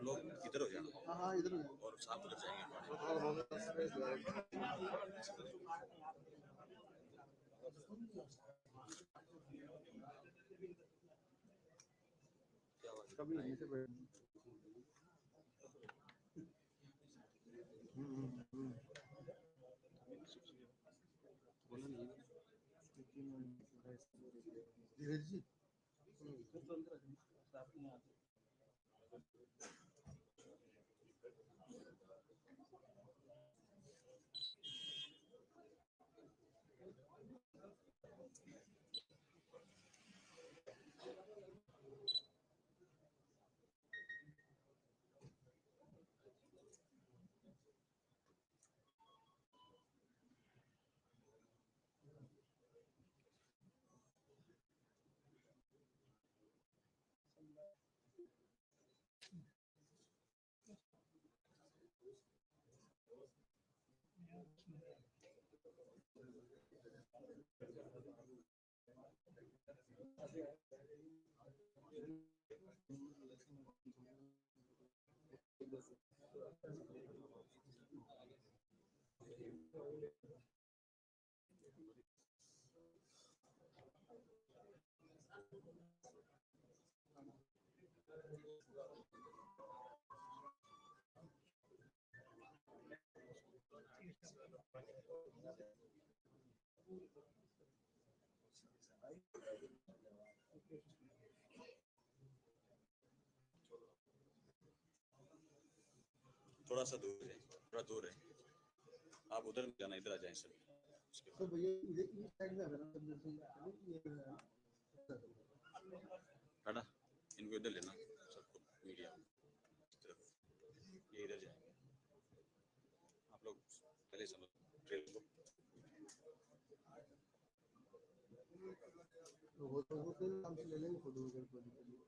लोग इधर हो जाना। हाँ इधर हो और साथ उधर जाएंगे। कभी नीचे बैठ धीरज जी थोड़ा सा दूर है, थोड़ा दूर है। आप उधर जाना, इधर आ जाएं सब। तो भैया इस साइड में अगर टाटा इनको इधर लेना सबको, मीडिया ये इधर जाएंगे। आप लोग पहले समझ ट्रेन को। वो तो नाम से ले लेंगे फोटो वगैरह के लिए।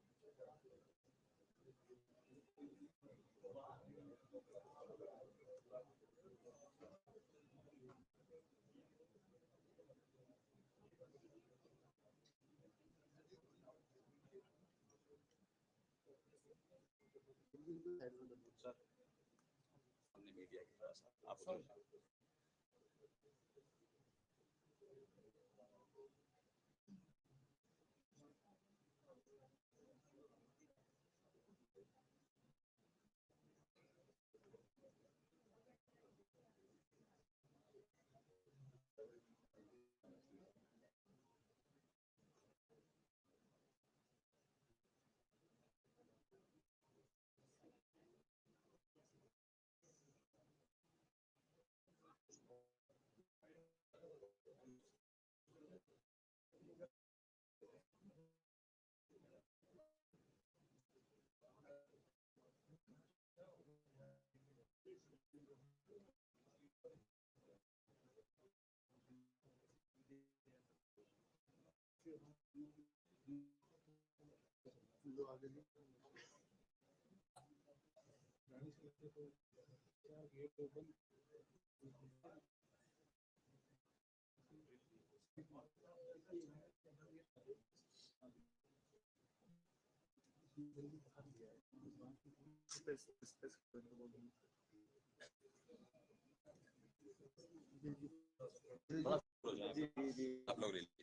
सर हमने मीडिया के पास आप उधर आप लोग ले लीजिए।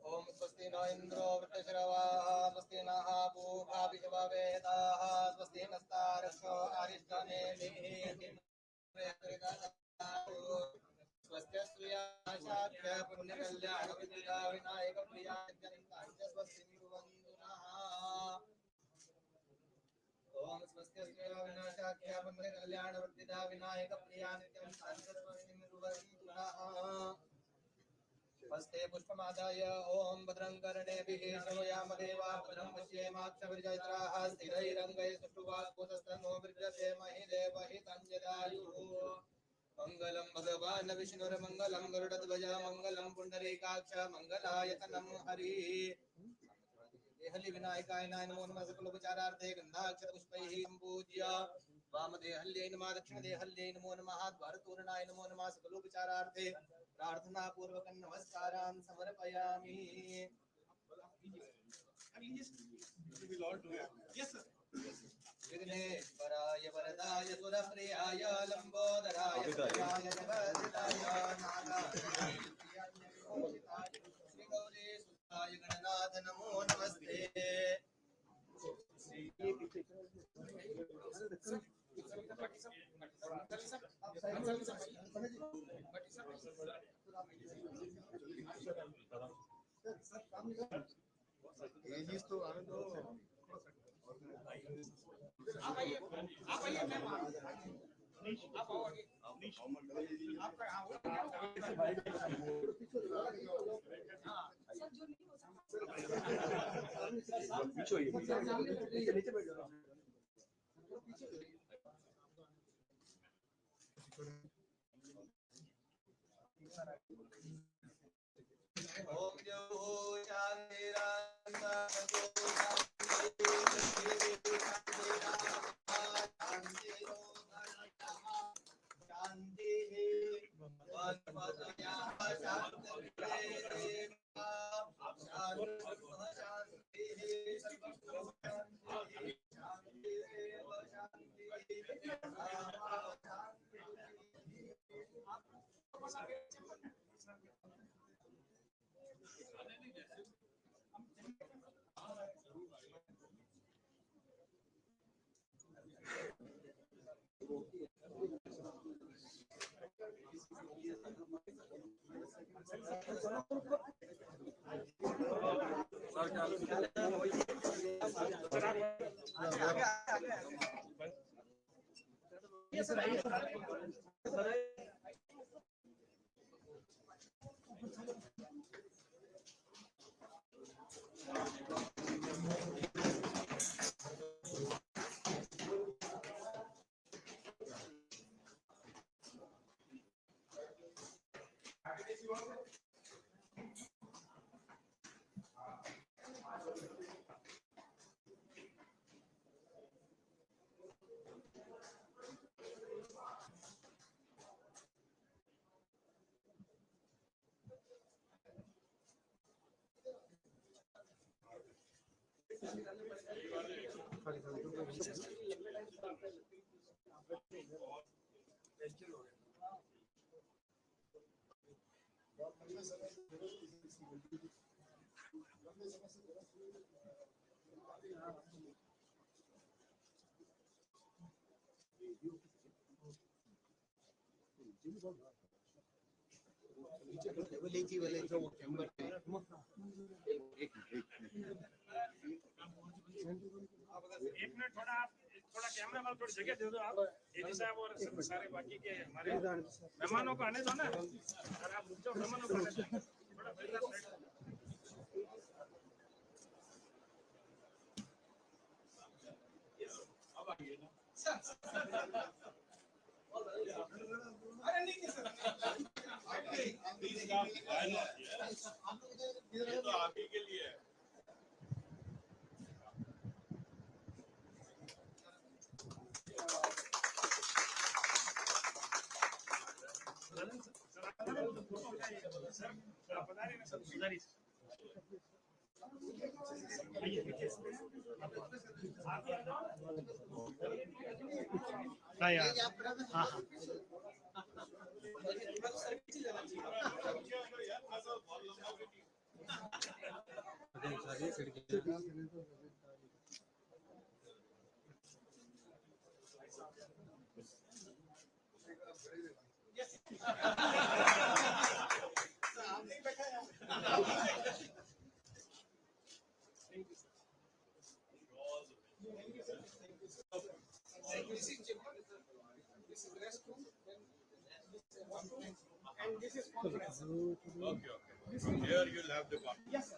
ओम स्वस्ति न इंद्रो वृद्धश्रवाः स्वस्ति नः पूषा विश्ववेदाः स्वस्ति नस्तारश्यो अरिष्टनेमिः स्वस्ति श्रियाशाख्य पुण्यकल्याण विद्या विनायक प्रिया जनितांच स्वस्ति कुर्वन्तु नः ओम स्वस्ति श्रियाविनाशाख्य पुण्यकल्याण विद्या विनायक प्रिया जनितांच स्वस्ति कुर्वन्तु नः हस्ते पुष्पमादाय ओम भद्रं कर्णेभिः शृणुयाम देवा भद्रं पश्येमाक्षभिर्जत्राः स्थिरैरङ्गैः सुष्ठुवाक्पुतस्तनो विद्यते महि देवहितं जदायुः मंगलम भगवान् विष्णुर्मंगलम गरुडध्वज मंगलम पुंडरीकाक्ष मंगलायतनं हरिः वामदेहल्ली विनायकाय नमो नमः सकलोपचारार्थे गन्धाक्षरपुष्पैः सम्पूज्य वामदेहल्यै नमः दक्षिणदेहल्यै नमो नमः द्वारतोरणाय नमो नमः सकलोपचारार्थे प्रार्थनापूर्वकं नमस्कारान् समर्पयामि। विघ्नेश्वराय वरदाय सुरप्रियाय लंबोदराय प्रियाय जगद्धिताय नागाय श्रीगौरी सुताय गणनाथ नमो नमस्ते। आप आइए मैम आप आओ आगे आपका ओम जो शांति एक मिनट थोड़ा कैमरा वाला थोड़ी जगह दे दो आप एजी साहब और सारे बाकी के हमारे मेहमानों को आने दो ना। अगर आप रुक जाओ मेहमानों को आने दो थोड़ा पहले अब आइए ना। अरे नहीं सर ये तो आप ही के लिए है। हाँ यार हाँ हाँ And this is conference. Okay. From here you'll have the conference. Yes, sir.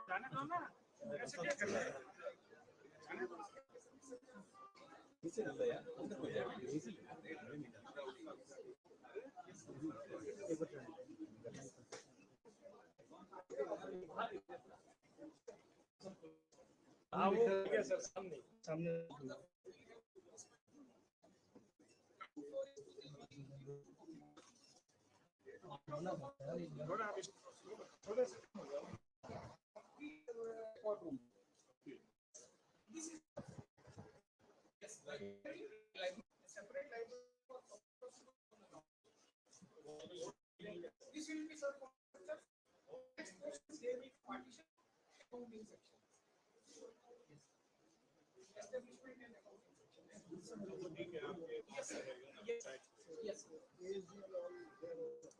जाने दो ना। ऐसे क्या करना है? हाँ वो ठीक है सर, सामने सामने थोड़ा आप थोड़ा सा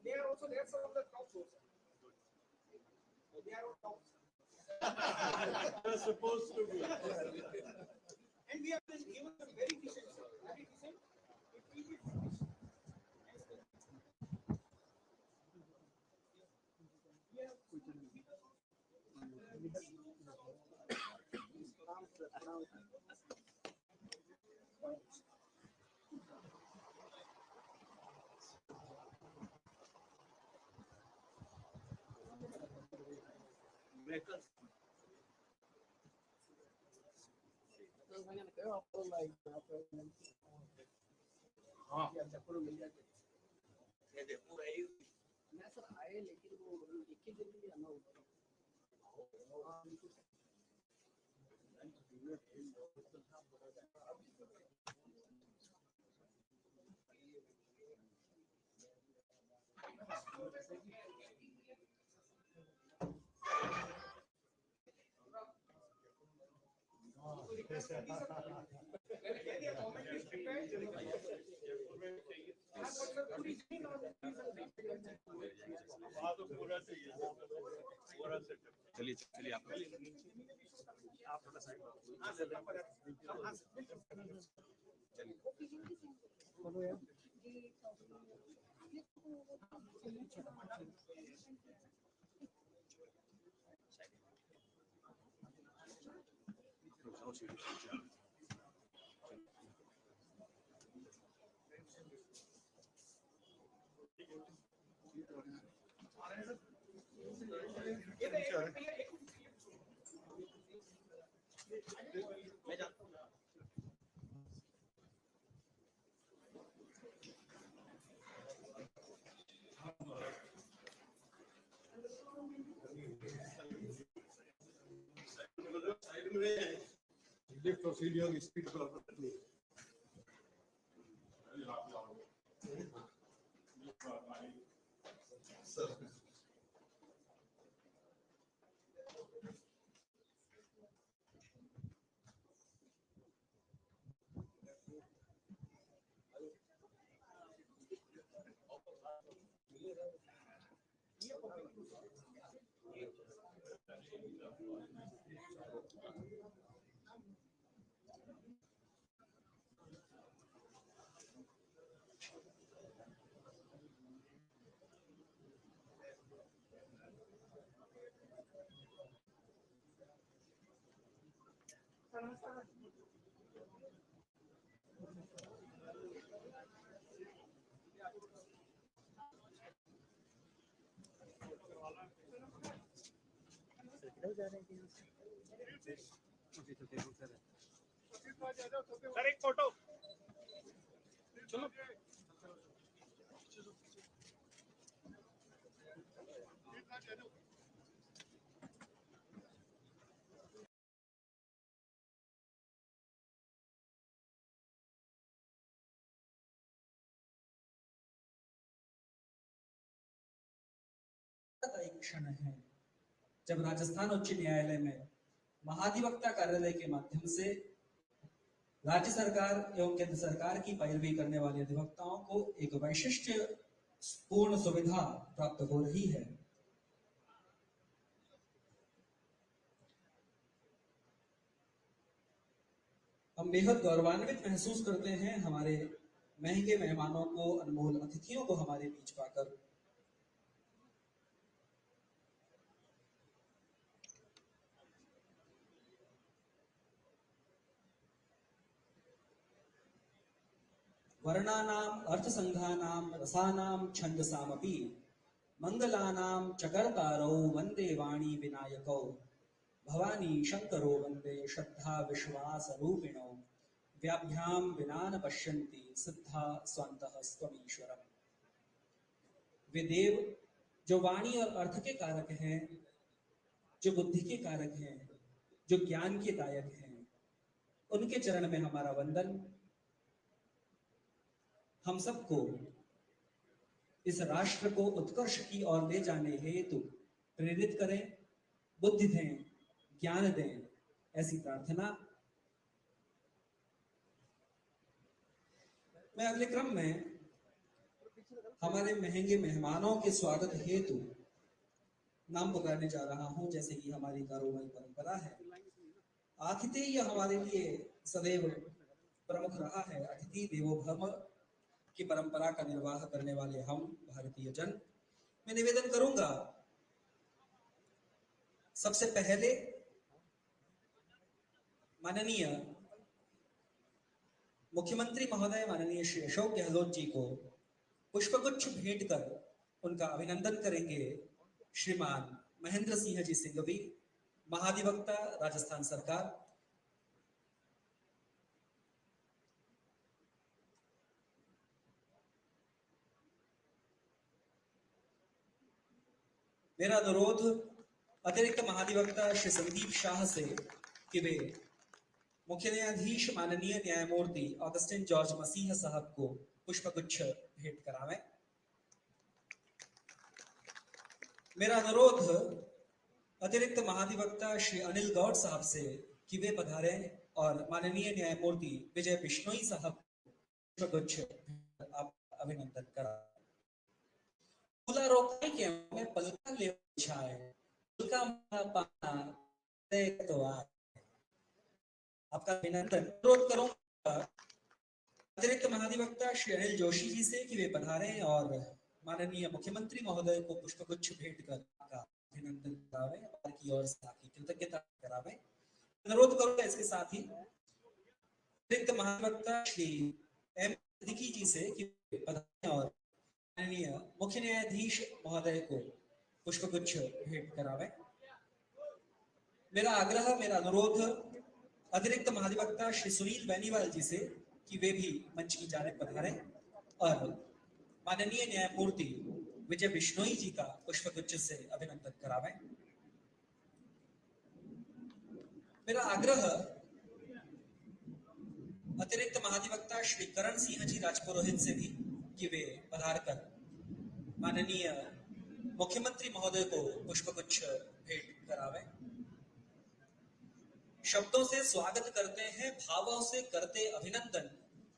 They are also there some of the top sources. They are on top. They're supposed to be. And we have been given them very decent, sir. Very decent. It will be finished. चलिए चलिए आप Lift procedure speed properly. Sir एक photo चलो एक क्षण है जब राजस्थान उच्च न्यायालय में महाधिवक्ता कार्यालय के माध्यम से राज्य सरकार एवं केंद्र सरकार की पैरवी करने वाले अधिवक्ताओं को एक वैशिष्ट पूर्ण सुविधा प्राप्त हो रही है। हम बेहद गौरवान्वित महसूस करते हैं हमारे महंगे मेहमानों को, अनमोल अतिथियों को हमारे बीच पाकर। वर्णानाम अर्थसंघानाम रसानाम छंदसामपि मंगलानाम चकरतारो वंदे वाणी विनायको भवानी शंकरो वंदे श्रद्धा विश्वास रूपिणो व्याभ्याम विना न पश्यन्ति सिद्धा स्वन्तः स्वमीश्वरम्। वे देव जो वाणी और अर्थ के कारक हैं, जो बुद्धि के कारक हैं, जो ज्ञान के दायक हैं, उनके चरण में हमारा वंदन। हम सबको इस राष्ट्र को उत्कर्ष की ओर ले जाने हेतु प्रेरित करें, बुद्धि दें, ज्ञान दें, ऐसी प्रार्थना। मैं अगले क्रम में हमारे महंगे मेहमानों के स्वागत हेतु नाम पुकारने जा रहा हूं, जैसे कि हमारी कारोबारी परंपरा है। आतिथेय हमारे लिए सदैव प्रमुख रहा है। अतिथि देवो भव की परंपरा का निर्वाह करने वाले हम भारतीय जन। मैं निवेदन करूंगा सबसे पहले माननीय मुख्यमंत्री महोदय माननीय श्री अशोक गहलोत जी को पुष्पगुच्छ भेंट कर उनका अभिनंदन करेंगे श्रीमान महेंद्र सिंह जी सिंघवी, महाधिवक्ता राजस्थान सरकार। मेरा अनुरोध अतिरिक्त महाधिवक्ता श्री संदीप शाह से कि वे मुख्य न्यायाधीश माननीय न्यायमूर्ति ऑगस्टिन जॉर्ज मसीह साहब को पुष्पगुच्छ भेंट करावें। मेरा अनुरोध अतिरिक्त महाधिवक्ता श्री अनिल गौड़ साहब से कि वे पधारें और माननीय न्यायमूर्ति विजय बिश्नोई साहब को पुष्पगुच्छ आप अभिनंदन कराएं। फूला रोकने के में पलका ले छाए, पलका पाना तो आपका अभिनंदन। अनुरोध करूंगा अतिरिक्त महाधिवक्ता श्री अनिल जोशी जी से कि वे पधारें और माननीय मुख्यमंत्री महोदय को पुष्पगुच्छ भेंट कर अभिनंदन करावें और की ओर से आपकी कृतज्ञता करावें। अनुरोध करूंगा इसके साथ ही अतिरिक्त महाधिवक्ता श्री एम सिद्दीकी जी से कि पधारें और माननीय मुख्य न्यायाधीश महोदय को पुष्पगुच्छ भेंट करावें। मेरा आग्रह, मेरा अनुरोध अतिरिक्त महाधिवक्ता श्री सुनील बेनीवाल जी से कि वे भी मंच की जानिब पधारें और माननीय न्यायमूर्ति विजय बिश्नोई जी का पुष्पगुच्छ से अभिनंदन करावें। मेरा आग्रह अतिरिक्त महाधिवक्ता श्री करण सिंह जी राजपुरोहित से भी कि वे पधार कर माननीय मुख्यमंत्री महोदय को पुष्पगुच्छ भेंट करावें। शब्दों से स्वागत करते हैं, भावों से करते अभिनंदन,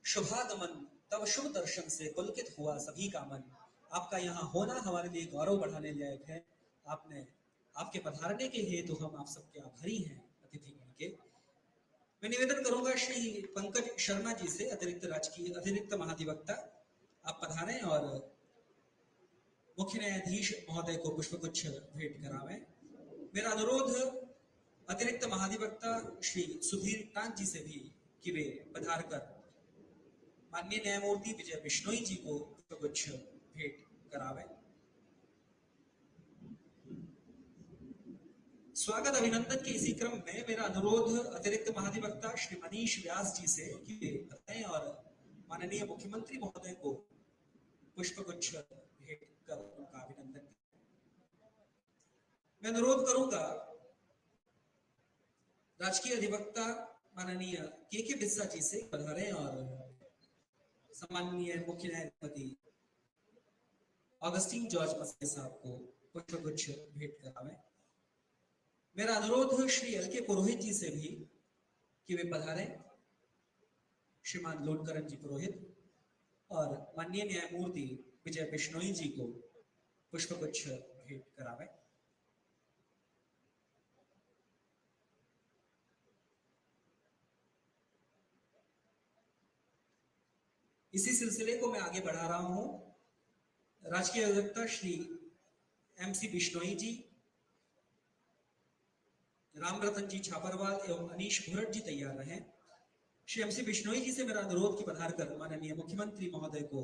शुभागमन तब शुभ दर्शन से पुलकित हुआ सभी का मन। आपका यहाँ होना हमारे लिए गौरव बढ़ाने लायक है। आपके पधारने के हेतु हम आप सबके आभारी हैं अतिथिगण के। मैं निवेदन करूंगा श्री पंकज शर्मा जी से अतिरिक्त महाधिवक्ता आप पधारें और मुख्य न्यायाधीश महोदय को पुष्पगुच्छ भेंट करावें। मेरा अनुरोध अतिरिक्त महाधिवक्ता श्री सुधीर टांग जी से भी कि वे पधार कर माननीय न्यायमूर्ति विजय बिश्नोई जी को पुष्पगुच्छ भेंट करावें। स्वागत अभिनंदन के इसी क्रम में मेरा अनुरोध अतिरिक्त महाधिवक्ता श्री मनीष व्यास जी से कि वे पधारें और माननीय मुख्यमंत्री महोदय को पुष्पगुच्छ भेंट कर उनका अभिनंदन करें। मैं अनुरोध करूंगा राजकीय अधिवक्ता माननीय के बिस्सा जी से पधारें और सम्माननीय मुख्य न्यायाधिपति ऑगस्टिन जॉर्ज मसीह साहब को पुष्पगुच्छ भेंट करावें। मेरा अनुरोध श्री एल के पुरोहित जी से भी कि वे पधारें, श्रीमान लोटकरण जी पुरोहित, और माननीय न्यायमूर्ति विजय बिश्नोई जी को पुष्पगुच्छ भेंट करावें। इसी सिलसिले को मैं आगे बढ़ा रहा हूं। राजकीय अधिवक्ता श्री एमसी बिश्नोई जी, रामरतन जी छापरवाल एवं अनीश भुरट जी तैयार रहें। श्री MC बिश्नोई जी से मेरा अनुरोध कि पधार कर माननीय मुख्यमंत्री महोदय को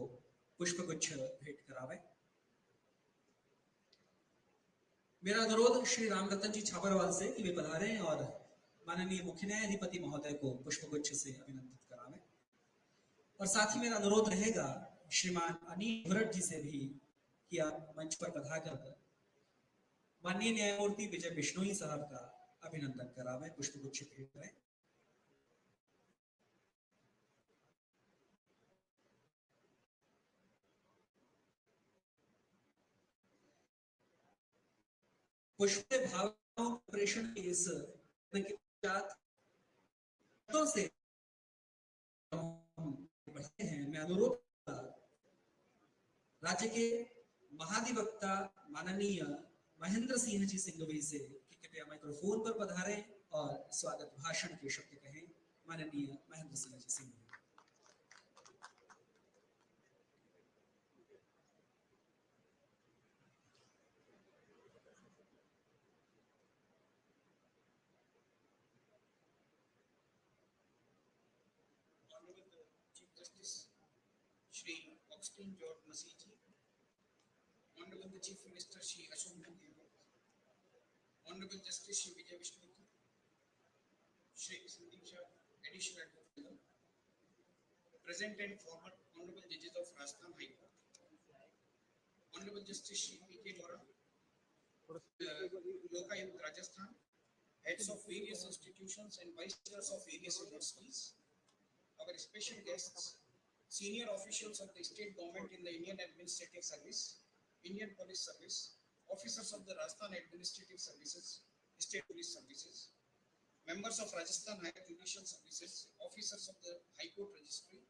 पुष्पगुच्छ भेंट करावे। मेरा अनुरोध श्री रामरतन जी छाबरवाल से कि वे पधारें और माननीय मुख्य न्यायाधिपति महोदय को पुष्पगुच्छ से अभिनंदित करावें। और साथ ही मेरा अनुरोध रहेगा श्रीमान अनिल भरत जी से भी कि आप मंच पर पधार कर माननीय न्यायमूर्ति विजय बिश्नोई साहब का अभिनंदन करावें, पुष्पगुच्छ भेंट करें। पुष्प भावनाओं ऑपरेशन के इस से बढ़ते हैं। मैं अनुरोध राज्य के महाधिवक्ता माननीय महेंद्र सिंह जी सिंघवी से कि कृपया माइक्रोफोन पर पधारें और स्वागत भाषण के शब्द कहें। माननीय महेंद्र सिंह जी Singhvi. Chief Justice Shri Augustine George Massey ji, Honorable the Chief Minister Shri Ashok Gehloot, Honorable Justice Shri Vijay Vishnu, Shri Sandeep Shah, Additional Advocate General, present and former Honorable Judges of Rajasthan High Court, Honorable Justice Shri P.K. Lora, Lokayukt Rajasthan, heads of various institutions and vice chairs of various universities, our special guests, senior officials of the state government in the Indian Administrative Service, Indian Police Service, officers of the Rajasthan Administrative Services, State Police Services, members of Rajasthan Higher Judicial Services, officers of the High Court Registry,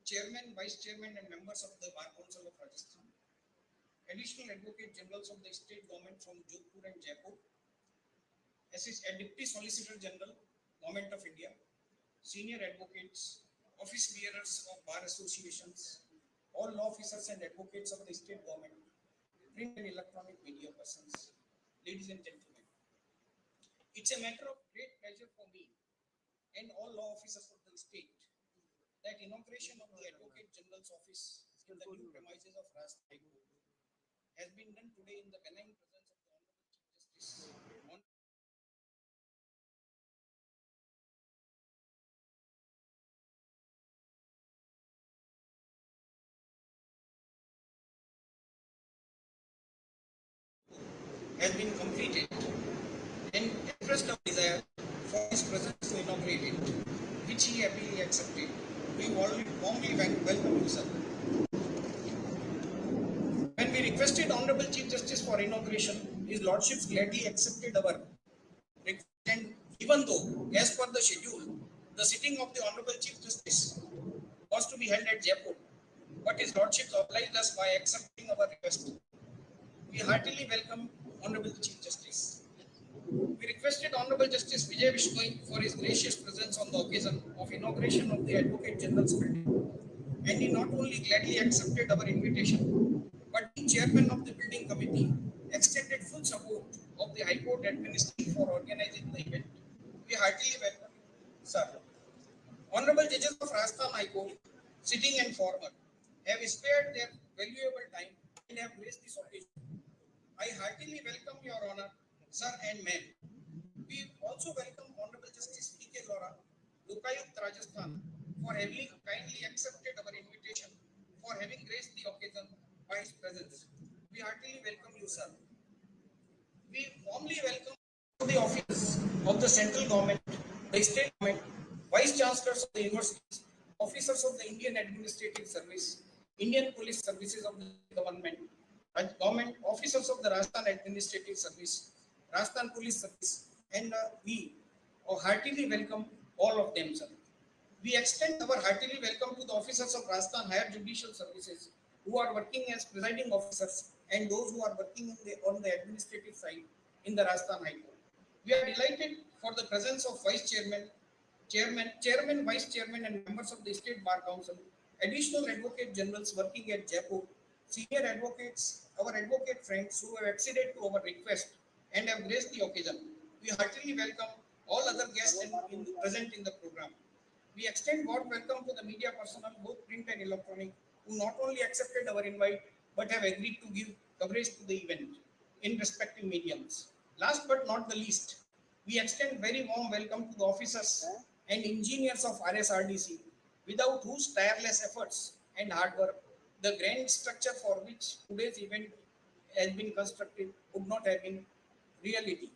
chairman, vice chairman and members of the Bar Council of Rajasthan, additional advocate generals of the state government from Jodhpur and Jaipur, Deputy Solicitor General, Government of India, senior advocates, office bearers of bar associations, all law officers and advocates of the state government, print and electronic media persons, ladies and gentlemen. It's a matter of great pleasure for me and all law officers of the state that inauguration of the Advocate General's office in the new premises of Rajasthan High Court has been done today in the benign presence of the Honorable Chief Justice. Has been completed and expressed a desire for his presence to inaugurate it, which he happily accepted. We warmly welcome you, sir. When we requested Honorable Chief Justice for inauguration, His Lordship gladly accepted our request, and even though, as per the schedule, the sitting of the Honorable Chief Justice was to be held at Jaipur, but His Lordship obliged us by accepting our request. We heartily welcome Honorable Chief Justice. We requested Honorable Justice Vijay Vishnu for his gracious presence on the occasion of inauguration of the Advocate General's building, and he not only gladly accepted our invitation, but the chairman of the building committee extended full support of the High Court administration for organizing the event. We heartily welcome you, sir. Honorable Judges of Rajasthan High Court, sitting and former, have spared their valuable time and have graced this occasion. I heartily welcome Your Honor, sir and ma'am. We also welcome Honorable Justice P.K. Lora, Lokayukt Rajasthan, for having kindly accepted our invitation, for having graced the occasion by his presence. We heartily welcome you, sir. We warmly welcome the officers of the central government, the state government, vice chancellors of the universities, officers of the Indian Administrative Service, Indian Police Services of the government, officers of the Rajasthan Administrative Service, Rajasthan Police Service, and we heartily welcome all of them, sir. We extend our heartily welcome to the officers of Rajasthan Higher Judicial Services who are working as presiding officers and those who are working on the administrative side in the Rajasthan High Court. We are delighted for the presence of Vice Chairman, Vice Chairman, and members of the State Bar Council, additional Advocate Generals working at Jaipur, senior advocates, our advocate friends who have acceded to our request and have graced the occasion. We heartily welcome all other guests present in the program. We extend warm welcome to the media personnel, both print and electronic, who not only accepted our invite but have agreed to give coverage to the event in respective mediums. Last but not the least, we extend very warm welcome to the officers and engineers of RSRDC, without whose tireless efforts and hard work, the grand structure for which today's event has been constructed would not have been reality.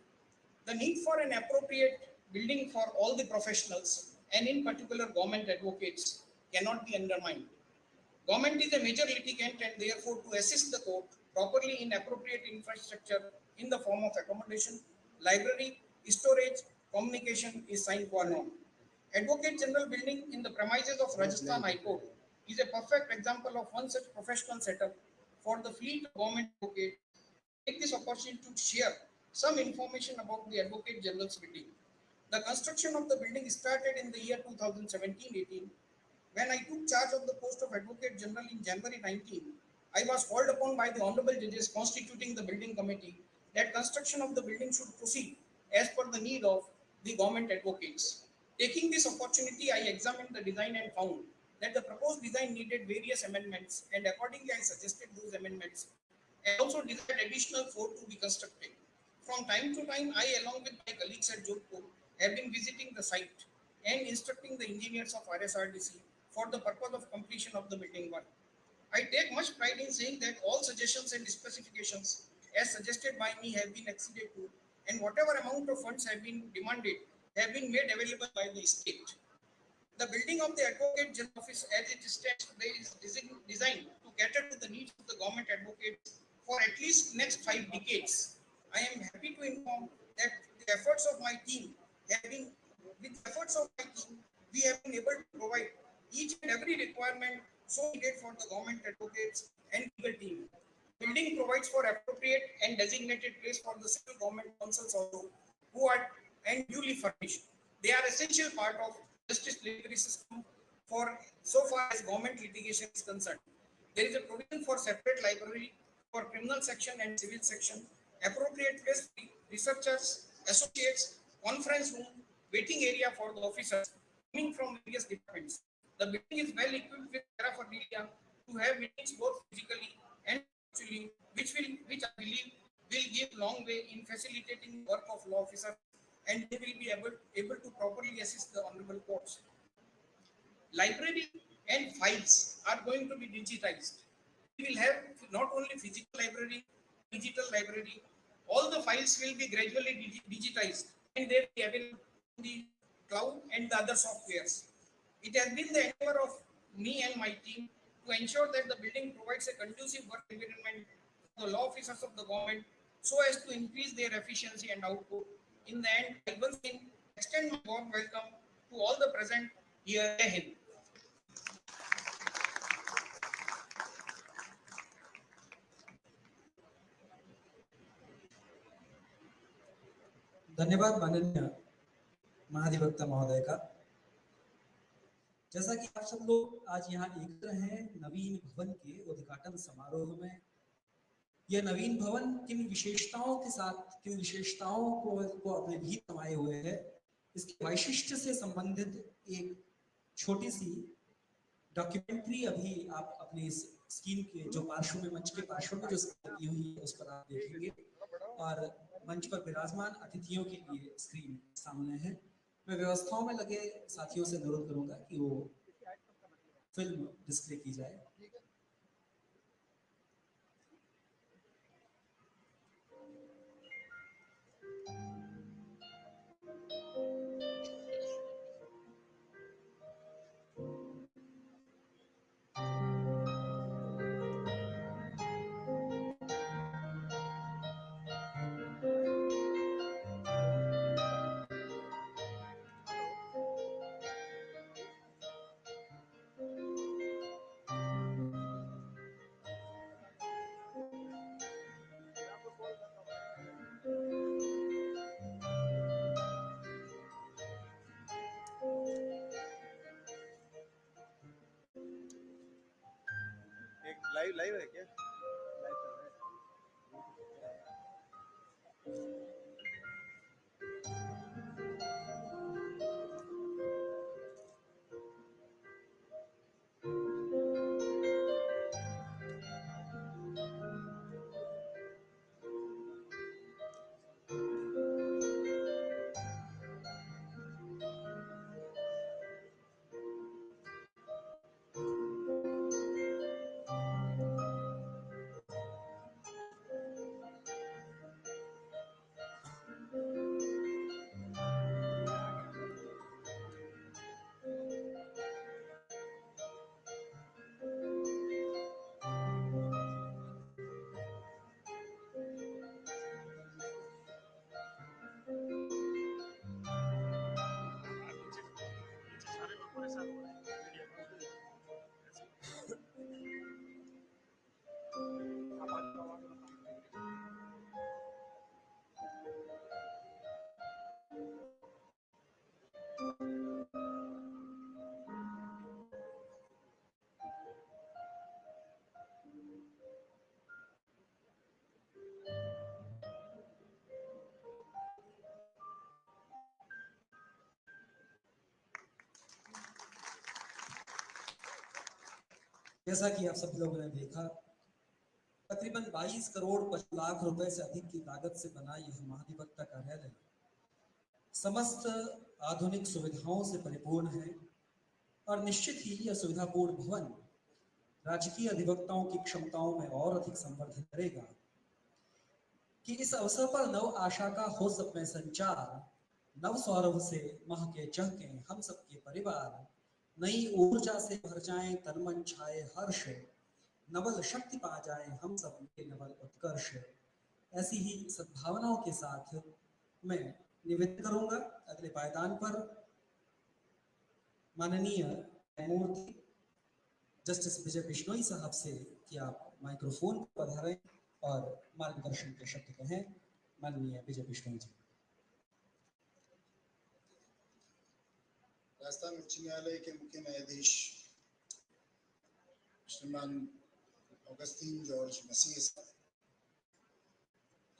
The need for an appropriate building for all the professionals and in particular government advocates cannot be undermined. Government is a major litigant and therefore to assist the court properly in appropriate infrastructure in the form of accommodation, library, storage, communication is sine qua non. Advocate General Building in the premises of Rajasthan High Court is a perfect example of one such professional setup for the fleet of government advocates. Take this opportunity to share some information about the Advocate General's building. The construction of the building started in the year 2017-18. When I took charge of the post of Advocate General in January 19, I was called upon by the Honorable Judges constituting the building committee that construction of the building should proceed as per the need of the government advocates. Taking this opportunity, I examined the design and found that the proposed design needed various amendments, and accordingly I suggested those amendments and also desired additional floor to be constructed. From time to time, I along with my colleagues at Jodhpur have been visiting the site and instructing the engineers of RSRDC for the purpose of completion of the building work. I take much pride in saying that all suggestions and specifications as suggested by me have been acceded to, and whatever amount of funds have been demanded have been made available by the state. The building of the Advocate General Office as it stands today is designed to cater to the needs of the government advocates for at least next 5 decades. I am happy to inform that the efforts of my team have been, with the efforts of my team, we have been able to provide each and every requirement so needed for the government advocates and legal team. Building provides for appropriate and designated place for the civil government councils also, who are and duly furnished. They are essential part of justice delivery system for so far as government litigation is concerned. There is a provision for separate library for criminal section and civil section, appropriate place for researchers, associates, conference room, waiting area for the officers coming from various departments. The building is well equipped with paraphernalia to have meetings both physically and virtually, which I believe will give long way in facilitating work of law officers, and they will be able to properly assist the honorable courts. Library and files are going to be digitized. We will have not only physical library, digital library, all the files will be gradually digitized and they will be available in the cloud and the other softwares. It has been the endeavor of me and my team to ensure that the building provides a conducive work environment for the law officers of the government so as to increase their efficiency and output. In the end, I once again extend my warm welcome to all the present here. Jai Hind. धन्यवाद माननीय महाधिवक्ता महोदय का। जैसा कि आप सब लोग आज यहाँ एकत्र हैं नवीन भवन के उद्घाटन समारोह में, यह नवीन भवन किन विशेषताओं के साथ, किन विशेषताओं को अपने भी समाये हुए है, इसके वैशिष्ट्य से संबंधित एक छोटी सी डॉक्यूमेंट्री अभी आप अपने स्क्रीन के जो पार्श्व में, मंच के पार्श्व में जो लगी हुई है उस पर आप देखेंगे, और मंच पर विराजमान अतिथियों के लिए स्क्रीन सामने है। मैं व्यवस्थाओं में लगे साथियों से अनुरोध करूंगा कि वो फिल्म डिस्प्ले की जाए। लाइव है क्या? लाइव चल रहा है। जैसा कि आप सब लोगों ने देखा, तकरीबन 22 करोड़ 5 लाख रुपए से अधिक की लागत से बना यह महाधिवक्ता कार्यालय समस्त आधुनिक सुविधाओं से परिपूर्ण है और निश्चित ही यह सुविधापूर्ण भवन राजकीय अधिवक्ताओं की क्षमताओं में और अधिक संवर्धन करेगा कि इस अवसर पर नव आशा का हो सब में संचार, नव सौरभ से महके चहके हम सबके परिवार, नई ऊर्जा से भर जाएं तन मन छाए हर्ष, नवल शक्ति पा जाएं हम सब के नवल उत्कर्ष। ऐसी ही सद्भावनाओं के साथ मैं निवेदन करूंगा अगले पायदान पर माननीय न्यायमूर्ति जस्टिस विजय बिश्नोई साहब से कि आप माइक्रोफोन पर पधारें और मार्गदर्शन के शब्द कहें। माननीय विजय बिश्नोई जी। राजस्थान उच्च न्यायालय के मुख्य न्यायाधीश श्रीमान ऑगस्टीन जॉर्ज मसीह साहब,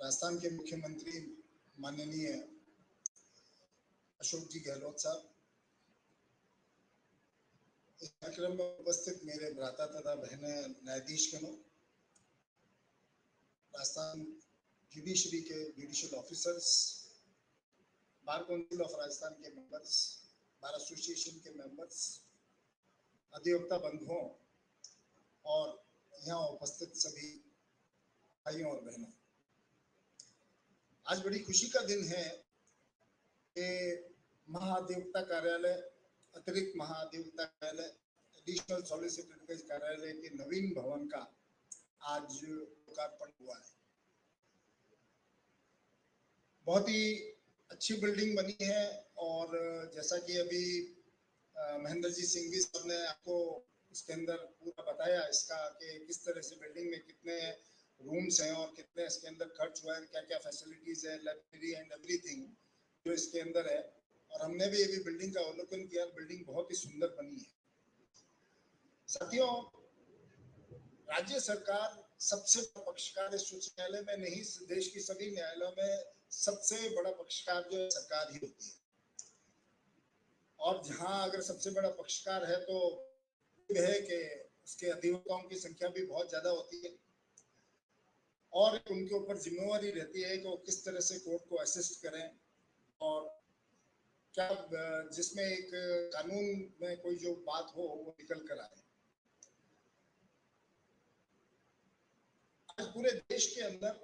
राजस्थान के मुख्यमंत्री माननीय अशोक जी गहलोत साहब, इस कार्यक्रम में उपस्थित मेरे भ्राता तथा बहनें न्यायाधीशगणों, राजस्थान जुडिशरी के judicial officers, bar council of Rajasthan के मेंबर्स, बार एसोसिएशन के मेंबर्स, अधिवक्ता बंधुओं और यहाँ उपस्थित सभी भाइयों और बहनों, आज बड़ी खुशी का दिन है कि महाधिवक्ता कार्यालय, अतिरिक्त महाधिवक्ता कार्यालय, एडिशनल सॉलिसिटर कार्यालय के नवीन भवन का आज लोकार्पण हुआ है। बहुत ही अच्छी बिल्डिंग बनी है और जैसा कि अभी महेंद्र जी सिंघवी साहब ने आपको इसके अंदर पूरा बताया इसका कि किस तरह से बिल्डिंग में कितने रूम्स हैं और कितने इसके अंदर खर्च हुआ है, क्या क्या फैसिलिटीज है, लाइब्रेरी एंड एवरीथिंग जो इसके अंदर है। और हमने भी अभी बिल्डिंग का अवलोकन किया, बिल्डिंग बहुत ही सुंदर बनी है। साथियों, राज्य सरकार सबसे बड़ा पक्षकार इस उच्च न्यायालय में नहीं, देश की सभी न्यायालयों में सबसे बड़ा पक्षकार जो है सरकार ही होती है। और जहां अगर सबसे बड़ा पक्षकार है तो है कि उसके अधिवक्ताओं की संख्या भी बहुत ज्यादा होती है और उनके ऊपर जिम्मेवारी रहती है कि वो किस तरह से कोर्ट को असिस्ट करें और क्या जिसमें एक कानून में कोई जो बात हो वो निकल कर आए। आज पूरे देश के अंदर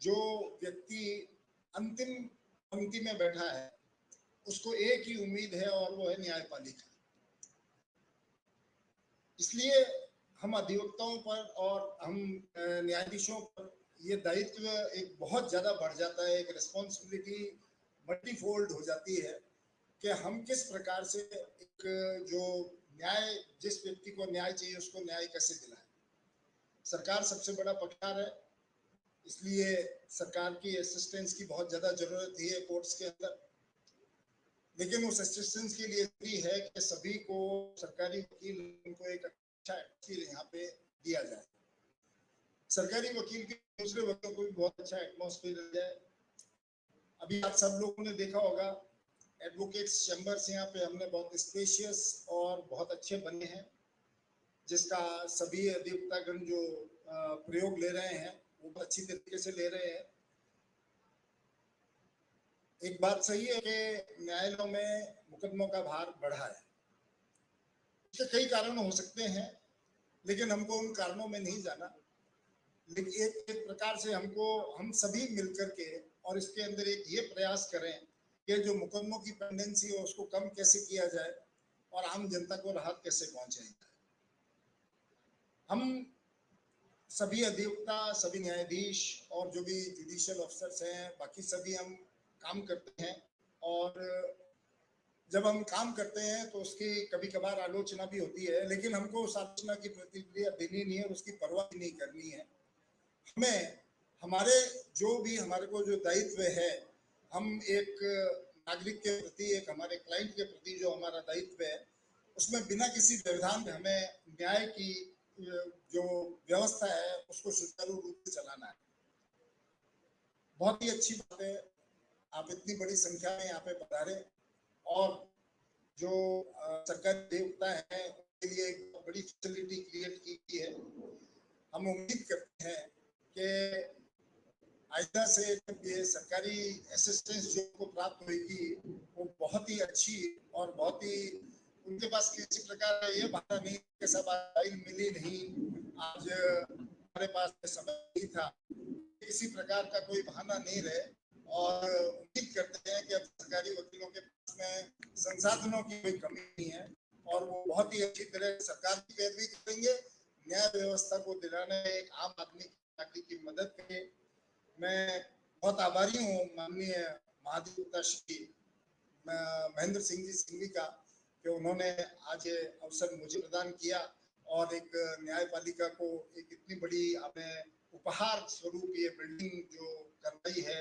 जो व्यक्ति अंतिम पंक्ति में बैठा है उसको एक ही उम्मीद है और वो है न्यायपालिका। इसलिए हम अधिवक्ताओं पर और हम न्यायाधीशों पर ये दायित्व एक बहुत ज्यादा बढ़ जाता है, एक रिस्पॉन्सिबिलिटी मल्टीफोल्ड हो जाती है कि हम किस प्रकार से एक जो न्याय, जिस व्यक्ति को न्याय चाहिए उसको न्याय कैसे दिलाएं। सरकार सबसे बड़ा पक्षकार है, इसलिए सरकार की असिस्टेंस की बहुत ज्यादा जरूरत है कोर्ट्स के अंदर। लेकिन उस असिस्टेंस के लिए भी है कि सभी को सरकारी वकील को एक अच्छा एटमॉस्फेयर यहाँ पे दिया जाए, सरकारी वकील के दूसरे वकीलों को भी बहुत अच्छा एटमॉस्फेयर दिया जाए। अभी आप सब लोगों ने देखा होगा एडवोकेट्स चैम्बर्स यहाँ पे हमने बहुत स्पेशियस और बहुत अच्छे बने हैं, जिसका सभी अधिवक्तागण जो प्रयोग ले रहे हैं वो अच्छी तरीके से ले रहे हैं। एक बात सही है कि न्यायालयों में मुकदमों का भार बढ़ा है, इसके कई कारण हो सकते हैं, लेकिन हमको उन कारणों में नहीं जाना। लेकिन एक प्रकार से हम सभी मिलकर के और इसके अंदर एक ये प्रयास करें कि जो मुकदमों की पेंडेंसी है उसको कम कैसे किया जाए और आम जनता को राहत कैसे पहुंचाई जाए। हम सभी अधिवक्ता, सभी न्यायाधीश और जो भी जुडिशियल ऑफिसर्स हैं, बाकी सभी हम काम करते हैं और जब हम काम करते हैं तो उसकी कभी कभार आलोचना भी होती है, लेकिन हमको उस आलोचना की प्रतिक्रिया देनी नहीं है और उसकी परवाह भी नहीं करनी है। हमें हमारे हमारे को जो दायित्व है, हम एक नागरिक के प्रति, एक हमारे क्लाइंट के प्रति जो हमारा दायित्व है उसमें बिना किसी व्यवधान में हमें न्याय की जो व्यवस्था है उसको सुचारू रूप से चलाना है। बहुत ही अच्छी बात है आप इतनी बड़ी संख्या में यहाँ पे पधारे और जो सरकारी अधिवक्ता हैं उनके लिए एक बड़ी फैसिलिटी क्रिएट की गई है। हम उम्मीद करते हैं कि आइंदा से जब ये सरकारी असिस्टेंस जो को प्राप्त होगी वो बहुत ही अच्छी और बहुत ही, उनके पास किसी प्रकार का ये बहाना नहीं कि सब फाइल मिली नहीं, आज हमारे पास समय नहीं था, किसी प्रकार का कोई बहाना नहीं रहे। और उम्मीद करते हैं कि अब सरकारी वकीलों के पास में संसाधनों की कोई कमी नहीं है और वो बहुत ही अच्छी तरह सरकार की पैरवी करेंगे, न्याय व्यवस्था को दिलाने में एक आम आदमी नागरिक की मदद करें। मैं बहुत आभारी हूँ माननीय महाधिवक्ता श्री महेंद्र सिंह जी सिंघवी का कि उन्होंने आज ये अवसर मुझे प्रदान किया और एक न्यायपालिका को एक इतनी बड़ी हमें उपहार स्वरूप ये बिल्डिंग जो करवाई है।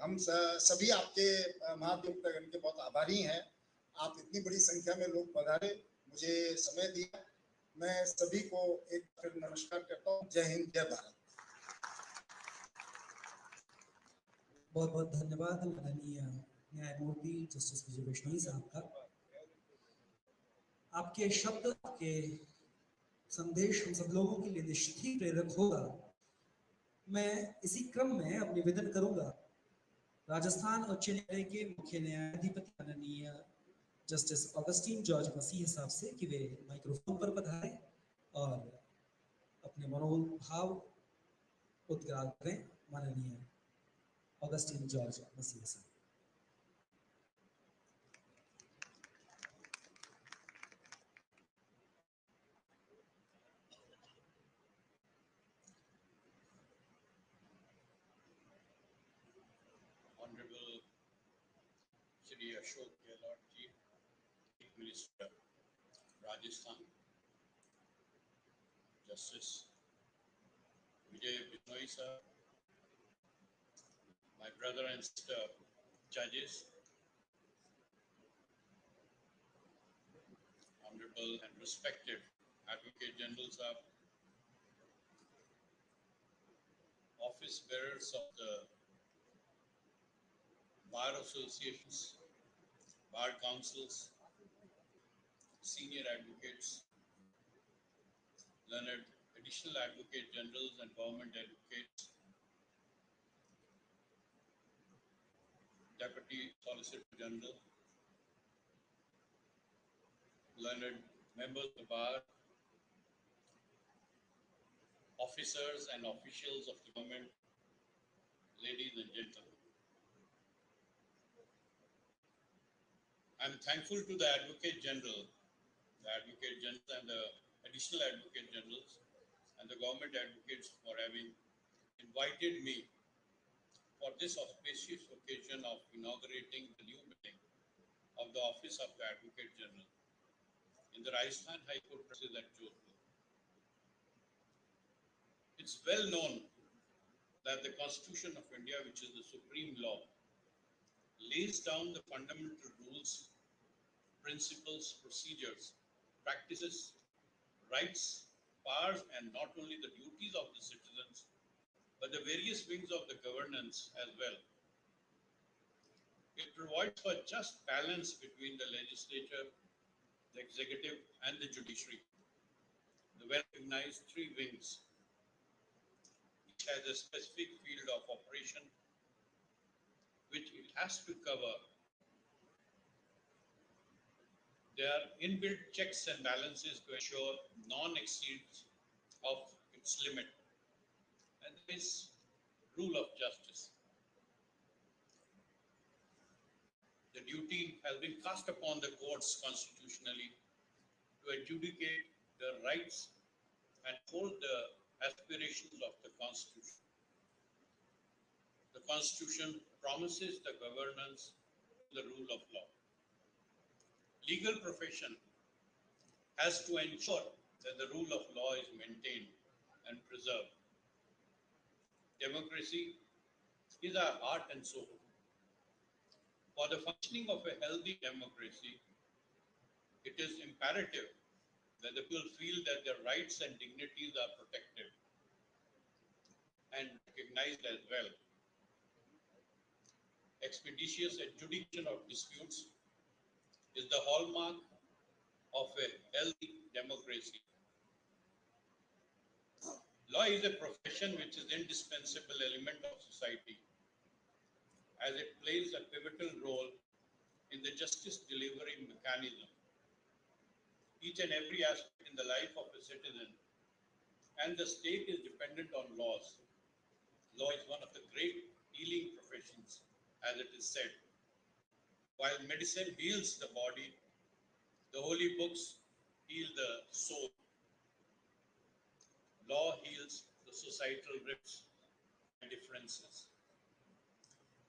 हम सभी आपके महाधिवक्तागण के बहुत आभारी हैं। आप इतनी बड़ी संख्या में लोग पधारे, मुझे समय दिया, मैं सभी को एक फिर नमस्कार करता हूँ। जय हिंद, जय भारत। बहुत बहुत धन्यवाद माननीय न्यायमूर्ति जस्टिस विजय वैष्णवी साहब का। आपके शब्द, आपके संदेश हम सब लोगों के लिए निश्चित ही प्रेरक होगा। मैं इसी क्रम में अब निवेदन करूंगा राजस्थान उच्च न्यायालय के मुख्य न्यायाधिपति माननीय जस्टिस ऑगस्टीन जॉर्ज मसीह साहब से कि वे माइक्रोफोन पर पधारें और अपने मनोभाव उद्गार करें। माननीय ऑगस्टीन जॉर्ज मसीह साहब। Honorable Shri Ashok Gehlot Ji, Chief Minister, Rajasthan, Justice Vijay Bishnoi sir, my brother and sister judges, Honorable and respected Advocate General sir, office bearers of the bar associations, bar councils, senior advocates, learned additional advocate generals and government advocates, deputy solicitor general, learned members of the bar, officers and officials of the government, ladies and gentlemen. I'm thankful to the Advocate General and the additional Advocate Generals and the government advocates for having invited me for this auspicious occasion of inaugurating the new building of the Office of the Advocate General in the Rajasthan High Court premises at Jodhpur. It's well known that the Constitution of India, which is the supreme law, lays down the fundamental rules, principles, procedures, practices, rights, powers, and not only the duties of the citizens, but the various wings of the governance as well. It provides for just balance between the legislature, the executive, and the judiciary. The well-recognized three wings. Each has a specific field of operation which it has to cover. There are inbuilt checks and balances to ensure non-exceeds of its limit. And there is rule of justice. The duty has been cast upon the courts constitutionally to adjudicate the rights and hold the aspirations of the Constitution. The Constitution promises the governance, the rule of law. Legal profession has to ensure that the rule of law is maintained and preserved. Democracy is our heart and soul. For the functioning of a healthy democracy, it is imperative that the people feel that their rights and dignities are protected and recognized as well. Expeditious adjudication of disputes is the hallmark of a healthy democracy. Law is a profession which is an indispensable element of society as it plays a pivotal role in the justice delivery mechanism. Each and every aspect in the life of a citizen and the state is dependent on laws. Law is one of the great healing professions, as it is said. While medicine heals the body, the holy books heal the soul. Law heals the societal rifts and differences.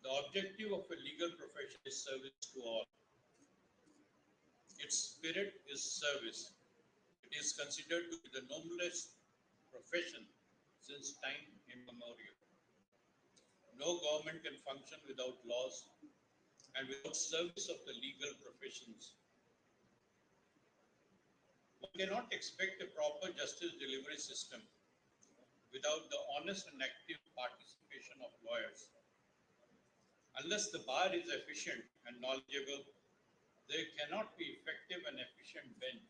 The objective of a legal profession is service to all. Its spirit is service. It is considered to be the noblest profession since time immemorial. No government can function without laws and without service of the legal professions. One cannot expect a proper justice delivery system without the honest and active participation of lawyers. Unless the bar is efficient and knowledgeable, there cannot be effective and efficient bench.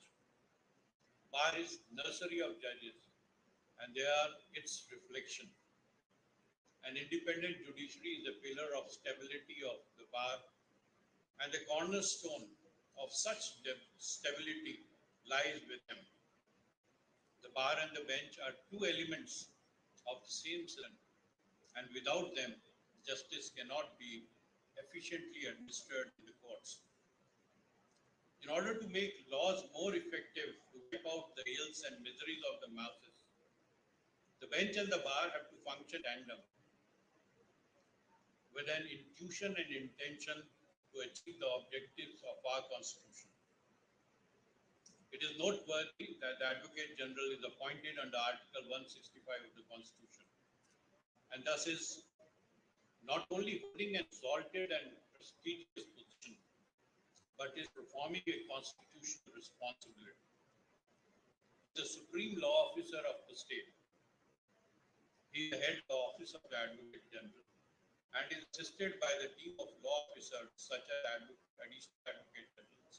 Bar is nursery of judges, and they are its reflection. An independent judiciary is a pillar of stability of the bar, and the cornerstone of such stability lies with them. The bar and the bench are two elements of the same system, and without them, justice cannot be efficiently administered in the courts. In order to make laws more effective to wipe out the ills and miseries of the masses, the bench and the bar have to function tandem with an intuition and intention to achieve the objectives of our Constitution. It is noteworthy that the Advocate General is appointed under Article 165 of the Constitution, and thus is not only holding an exalted and prestigious position, but is performing a constitutional responsibility. The supreme law officer of the state. He is the head of the Office of the Advocate General and is assisted by the team of law officers such as additional advocate generals,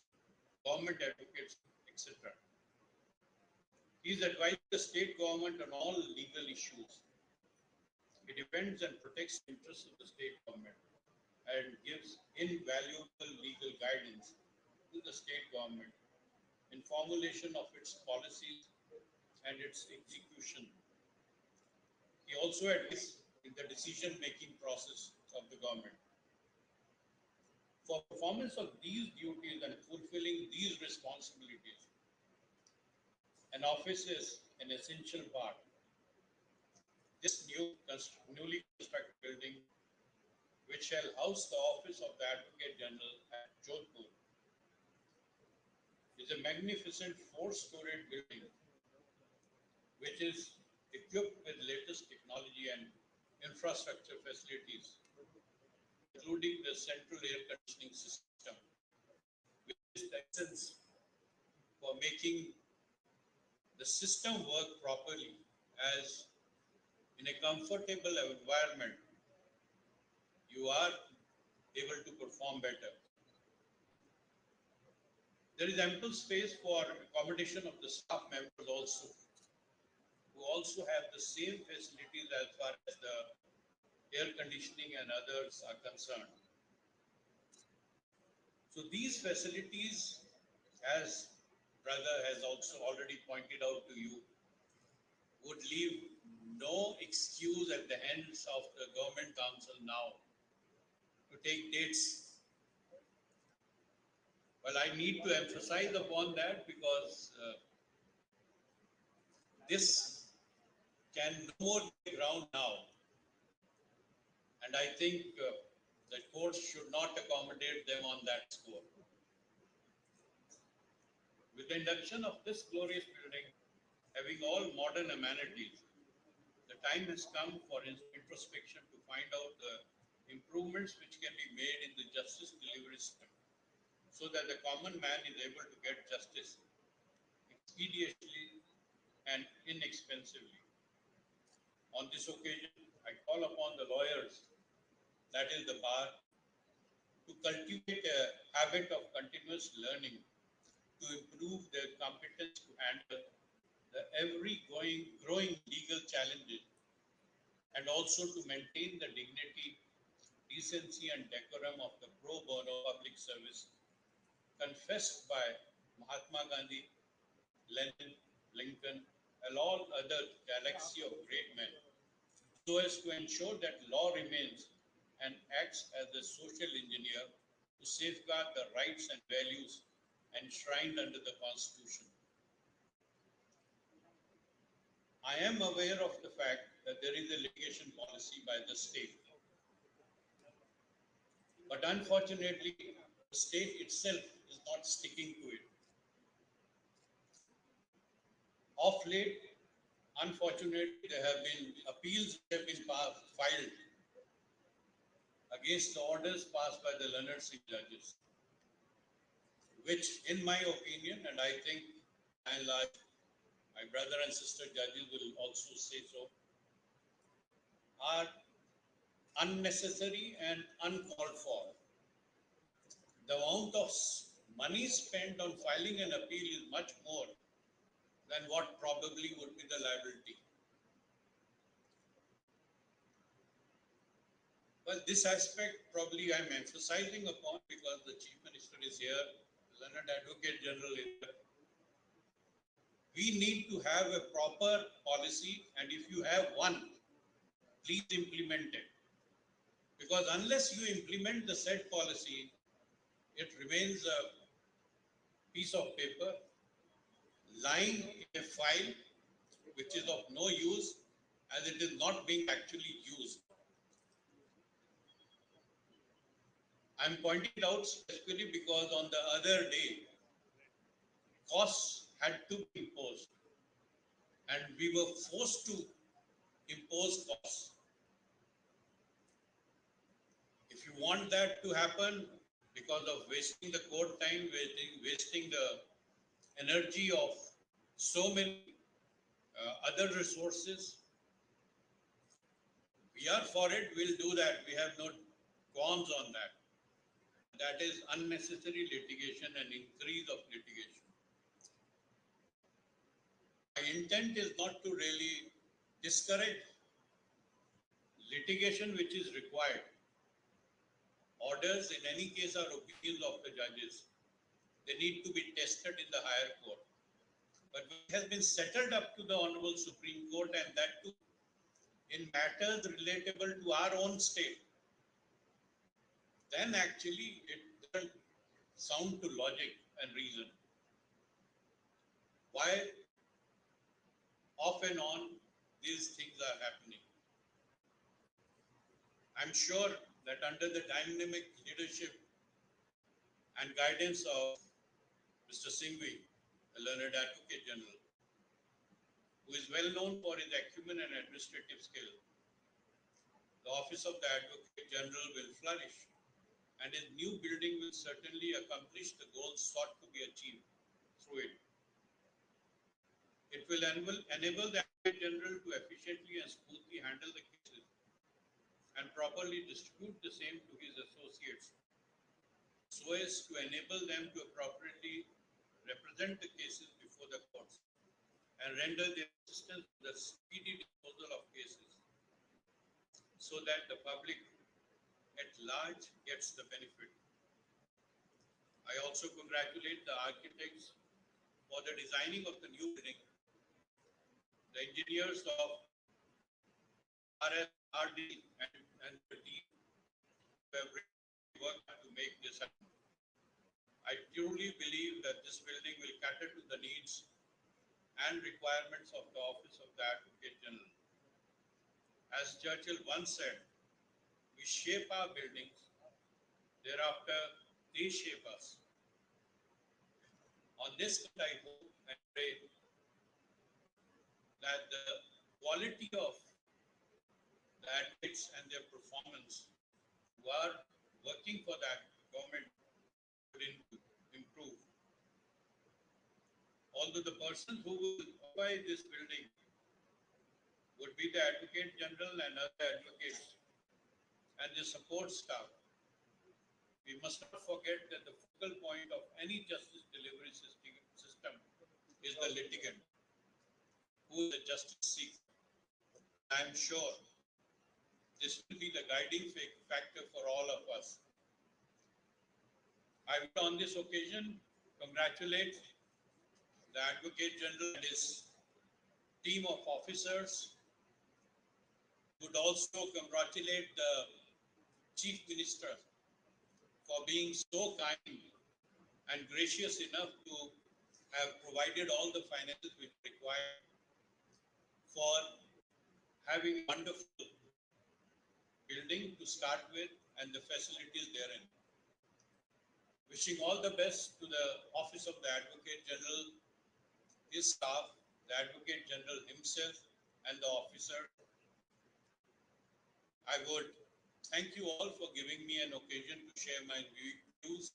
government advocates, etc. He is advising the state government on all legal issues. He defends and protects the interests of the state government and gives invaluable legal guidance to the state government in formulation of its policies and its execution. He also advises in the decision-making process of the government. For performance of these duties and fulfilling these responsibilities, an office is an essential part. This newly constructed building, which shall house the office of the Advocate General at Jodhpur, is a magnificent four-storied building, which is equipped with latest technology and infrastructure facilities, including the central air conditioning system, which is the essence for making the system work properly, as in a comfortable environment, you are able to perform better. There is ample space for accommodation of the staff members also, who also have the same facilities as far as the air conditioning and others are concerned. So these facilities, as brother has also already pointed out to you, would leave no excuse at the hands of the government council now to take dates. Well, I need to emphasize upon that because this can no more be ground now. And I think the courts should not accommodate them on that score. With the induction of this glorious building, having all modern amenities, the time has come for introspection to find out the improvements which can be made in the justice delivery system, so that the common man is able to get justice expeditiously and inexpensively. On this occasion, I call upon the lawyers, that is the bar, to cultivate a habit of continuous learning to improve their competence to handle the growing legal challenges and also to maintain the dignity, decency and decorum of the pro bono public service confessed by Mahatma Gandhi, Lenin, Lincoln, and all other galaxy of great men, so as to ensure that law remains and acts as a social engineer to safeguard the rights and values enshrined under the Constitution. I am aware of the fact that there is a litigation policy by the state. But unfortunately, the state itself is not sticking to it. Of late, unfortunately, there have been appeals that have been filed against the orders passed by the learned Sikh judges, which, in my opinion, and I think by and large, my brother and sister judges will also say so, are unnecessary and uncalled for. The amount of money spent on filing an appeal is much more than what probably would be the liability. Well, this aspect probably I'm emphasizing upon because the Chief Minister is here, the Learned Advocate General is here. We need to have a proper policy, and if you have one, please implement it. Because unless you implement the said policy, it remains a piece of paper lying in a file which is of no use as it is not being actually used. I'm pointing it out specifically because on the other day, costs had to be imposed and we were forced to impose costs. If you want that to happen because of wasting the court time, wasting the energy of so many other resources, we are for it, we'll do that. We have no qualms on that. That is unnecessary litigation and increase of litigation. My intent is not to really discourage litigation which is required. Orders in any case are opinions of the judges. They need to be tested in the higher court. But it has been settled up to the Honorable Supreme Court, and that too in matters relatable to our own state, then actually it doesn't sound to logic and reason. Why off and on these things are happening? I'm sure that under the dynamic leadership and guidance of Mr. Singhvi, the Learned Advocate General, who is well known for his acumen and administrative skill, the Office of the Advocate General will flourish, and his new building will certainly accomplish the goals sought to be achieved through it. It will enable the Advocate General to efficiently and smoothly handle the cases and properly distribute the same to his associates, so as to enable them to appropriately represent the cases before the courts and render their assistance to the speedy disposal of cases, so that the public at large gets the benefit. I also congratulate the architects for the designing of the new building, the engineers of RD and the team who have worked to make this happen. I truly believe that this building will cater to the needs and requirements of the Office of the Advocate General. As Churchill once said, we shape our buildings, thereafter they shape us. On this, I hope and pray that the quality of the advocates and their performance who are working for that government would improve. Although the person who will occupy this building would be the Advocate General and other advocates and the support staff, we must not forget that the focal point of any justice delivery system is the litigant. who is a justice seeker. I am sure this will be the guiding factor for all of us. I would on this occasion congratulate the Advocate General and his team of officers. Would also congratulate the Chief Minister for being so kind and gracious enough to have provided all the finances which required for having a wonderful building to start with and the facilities therein. Wishing all the best to the Office of the Advocate General, his staff, the Advocate General himself, and the officer. I would thank you all for giving me an occasion to share my views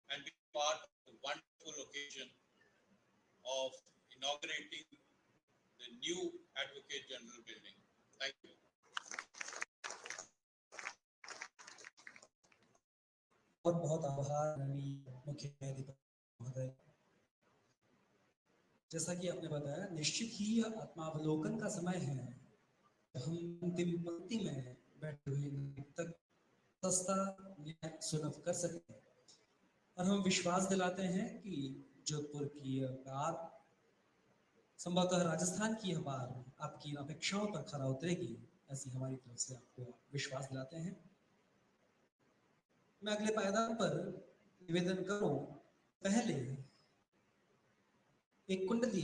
and be part of the wonderful occasion of inaugurating the new Advocate General building. Thank you. बहुत बहुत आभार मुख्य न्यायाधीश महोदय। जैसा कि आपने बताया, निश्चित ही यह आत्मावलोकन का समय है। हम अंतिम पंक्ति में बैठे हुए नागरिक तक सस्ता न्याय सुलभ कर सकते हैं और हम विश्वास दिलाते हैं कि जोधपुर की यह बार, संभवतः राजस्थान की यह बार आपकी अपेक्षाओं पर खरा उतरेगी, ऐसी हमारी तरफ से आपको विश्वास दिलाते हैं। मैं अगले पायदान पर निवेदन करूं, पहले एक कुंडली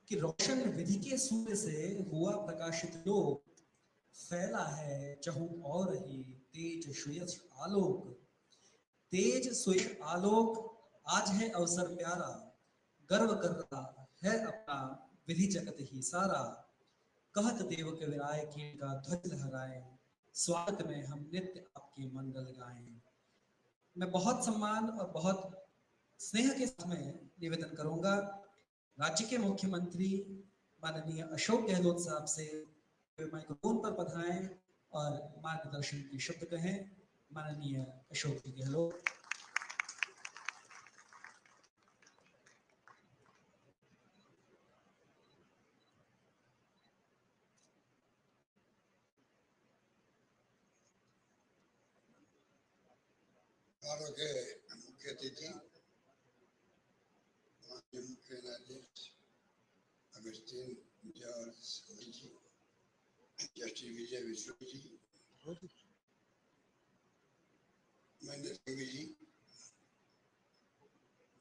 कि रोशन विधि के सूर्य से हुआ प्रकाशित योग, फैला है जहूं और ही तेज सुयश आलोक। तेज सुयश आलोक आज है अवसर प्यारा, गर्व कर रहा है अपना विधि जगत ही सारा। कहत देव के विराय की का ध्वज लहराए, स्वागत में हम नित्य आपके मंगल गाएं। मैं बहुत सम्मान और बहुत स्नेह के साथ में निवेदन करूंगा राज्य के मुख्यमंत्री माननीय अशोक गहलोत साहब से माइक्रोफोन पर पधारें और मार्गदर्शन की शब्द कहें। माननीय अशोक गहलोत। के मुख्य अतिथि मुख्य न्यायाधीश अगस्तीन जॉर्ज जी, जस्टिस विजय विश्व जी, महेंद्र सिंह जी,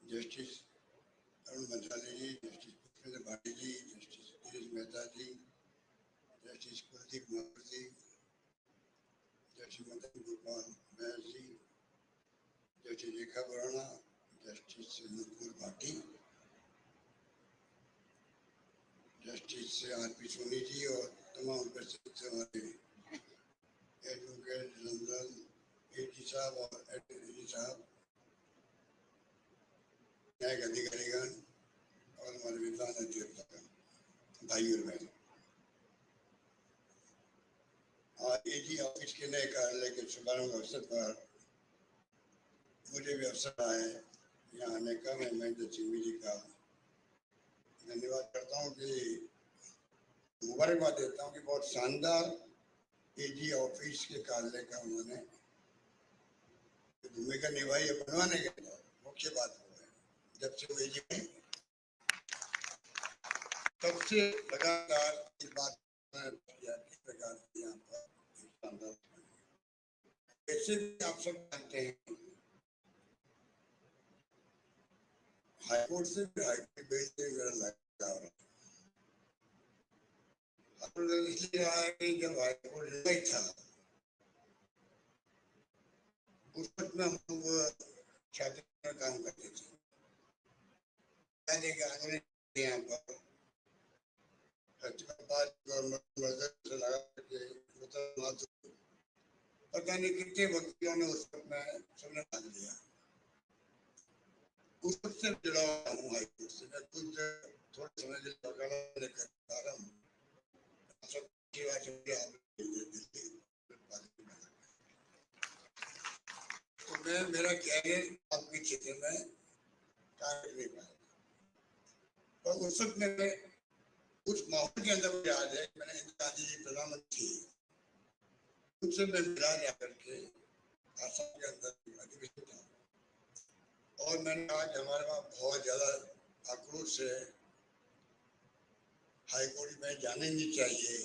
जस्टिस अरुण मंत्रालय ji, justice Pushpendra Bhati ji, justice Girish Mehta ji, justice Kuldeep Maurya ji, justice Madan Gopal Bais ji, justice Rekha Barana, justice Nupur Bhati, justice R P. Soni ji और तमाम उपस्थित हमारे एडवोकेट जनरल एडी साहब और एडी साहब, न्यायिक अधिकारीगण और हमारे विद्वान अध्यापक भाई और बहन। आज एजी ऑफिस के नए कार्यालय के शुभारंभ अवसर पर मुझे भी अवसर आए यहाँ आने का। मैं महेंद्र सिंह जी का धन्यवाद करता हूँ कि मुबारकबाद देता हूँ कि बहुत शानदार एजी ऑफिस के कार्यालय का उन्होंने भूमिका निभाई है बनवाने के लिए। मुख्य बात वो है, जब से वो एजी में तब से लगातार इस बात इस प्रकार की यहाँ पर शानदार ऐसे भी आप सब जानते हैं हाईकोर्ट से भी हाईकोर्ट बेंच से मेरा लगा रहा इसलिए रहा है कि जब हाईकोर्ट नहीं था उस वक्त में हम लोग छात्र में काम करते थे। यहाँ पर पता नहीं कितने वकीलों ने उस वक्त में सबने भाग लिया। उस वक्त से जुड़ा हूँ हाईकोर्ट से। मैं खुद थोड़े समय के लिए तो मैं मेरा कैरियर आपके क्षेत्र में कार्य नहीं पाया। और उस वक्त में उस माहौल के अंदर मुझे याद है मैंने इंदिरा गांधी जी प्रधानमंत्री उनसे मैं मिला जाकर के आसाम के अंदर अधिवेशन था और मैंने कहा कि हमारे वहाँ बहुत ज्यादा आक्रोश है, हाईकोर्ट में जाने नहीं चाहिए।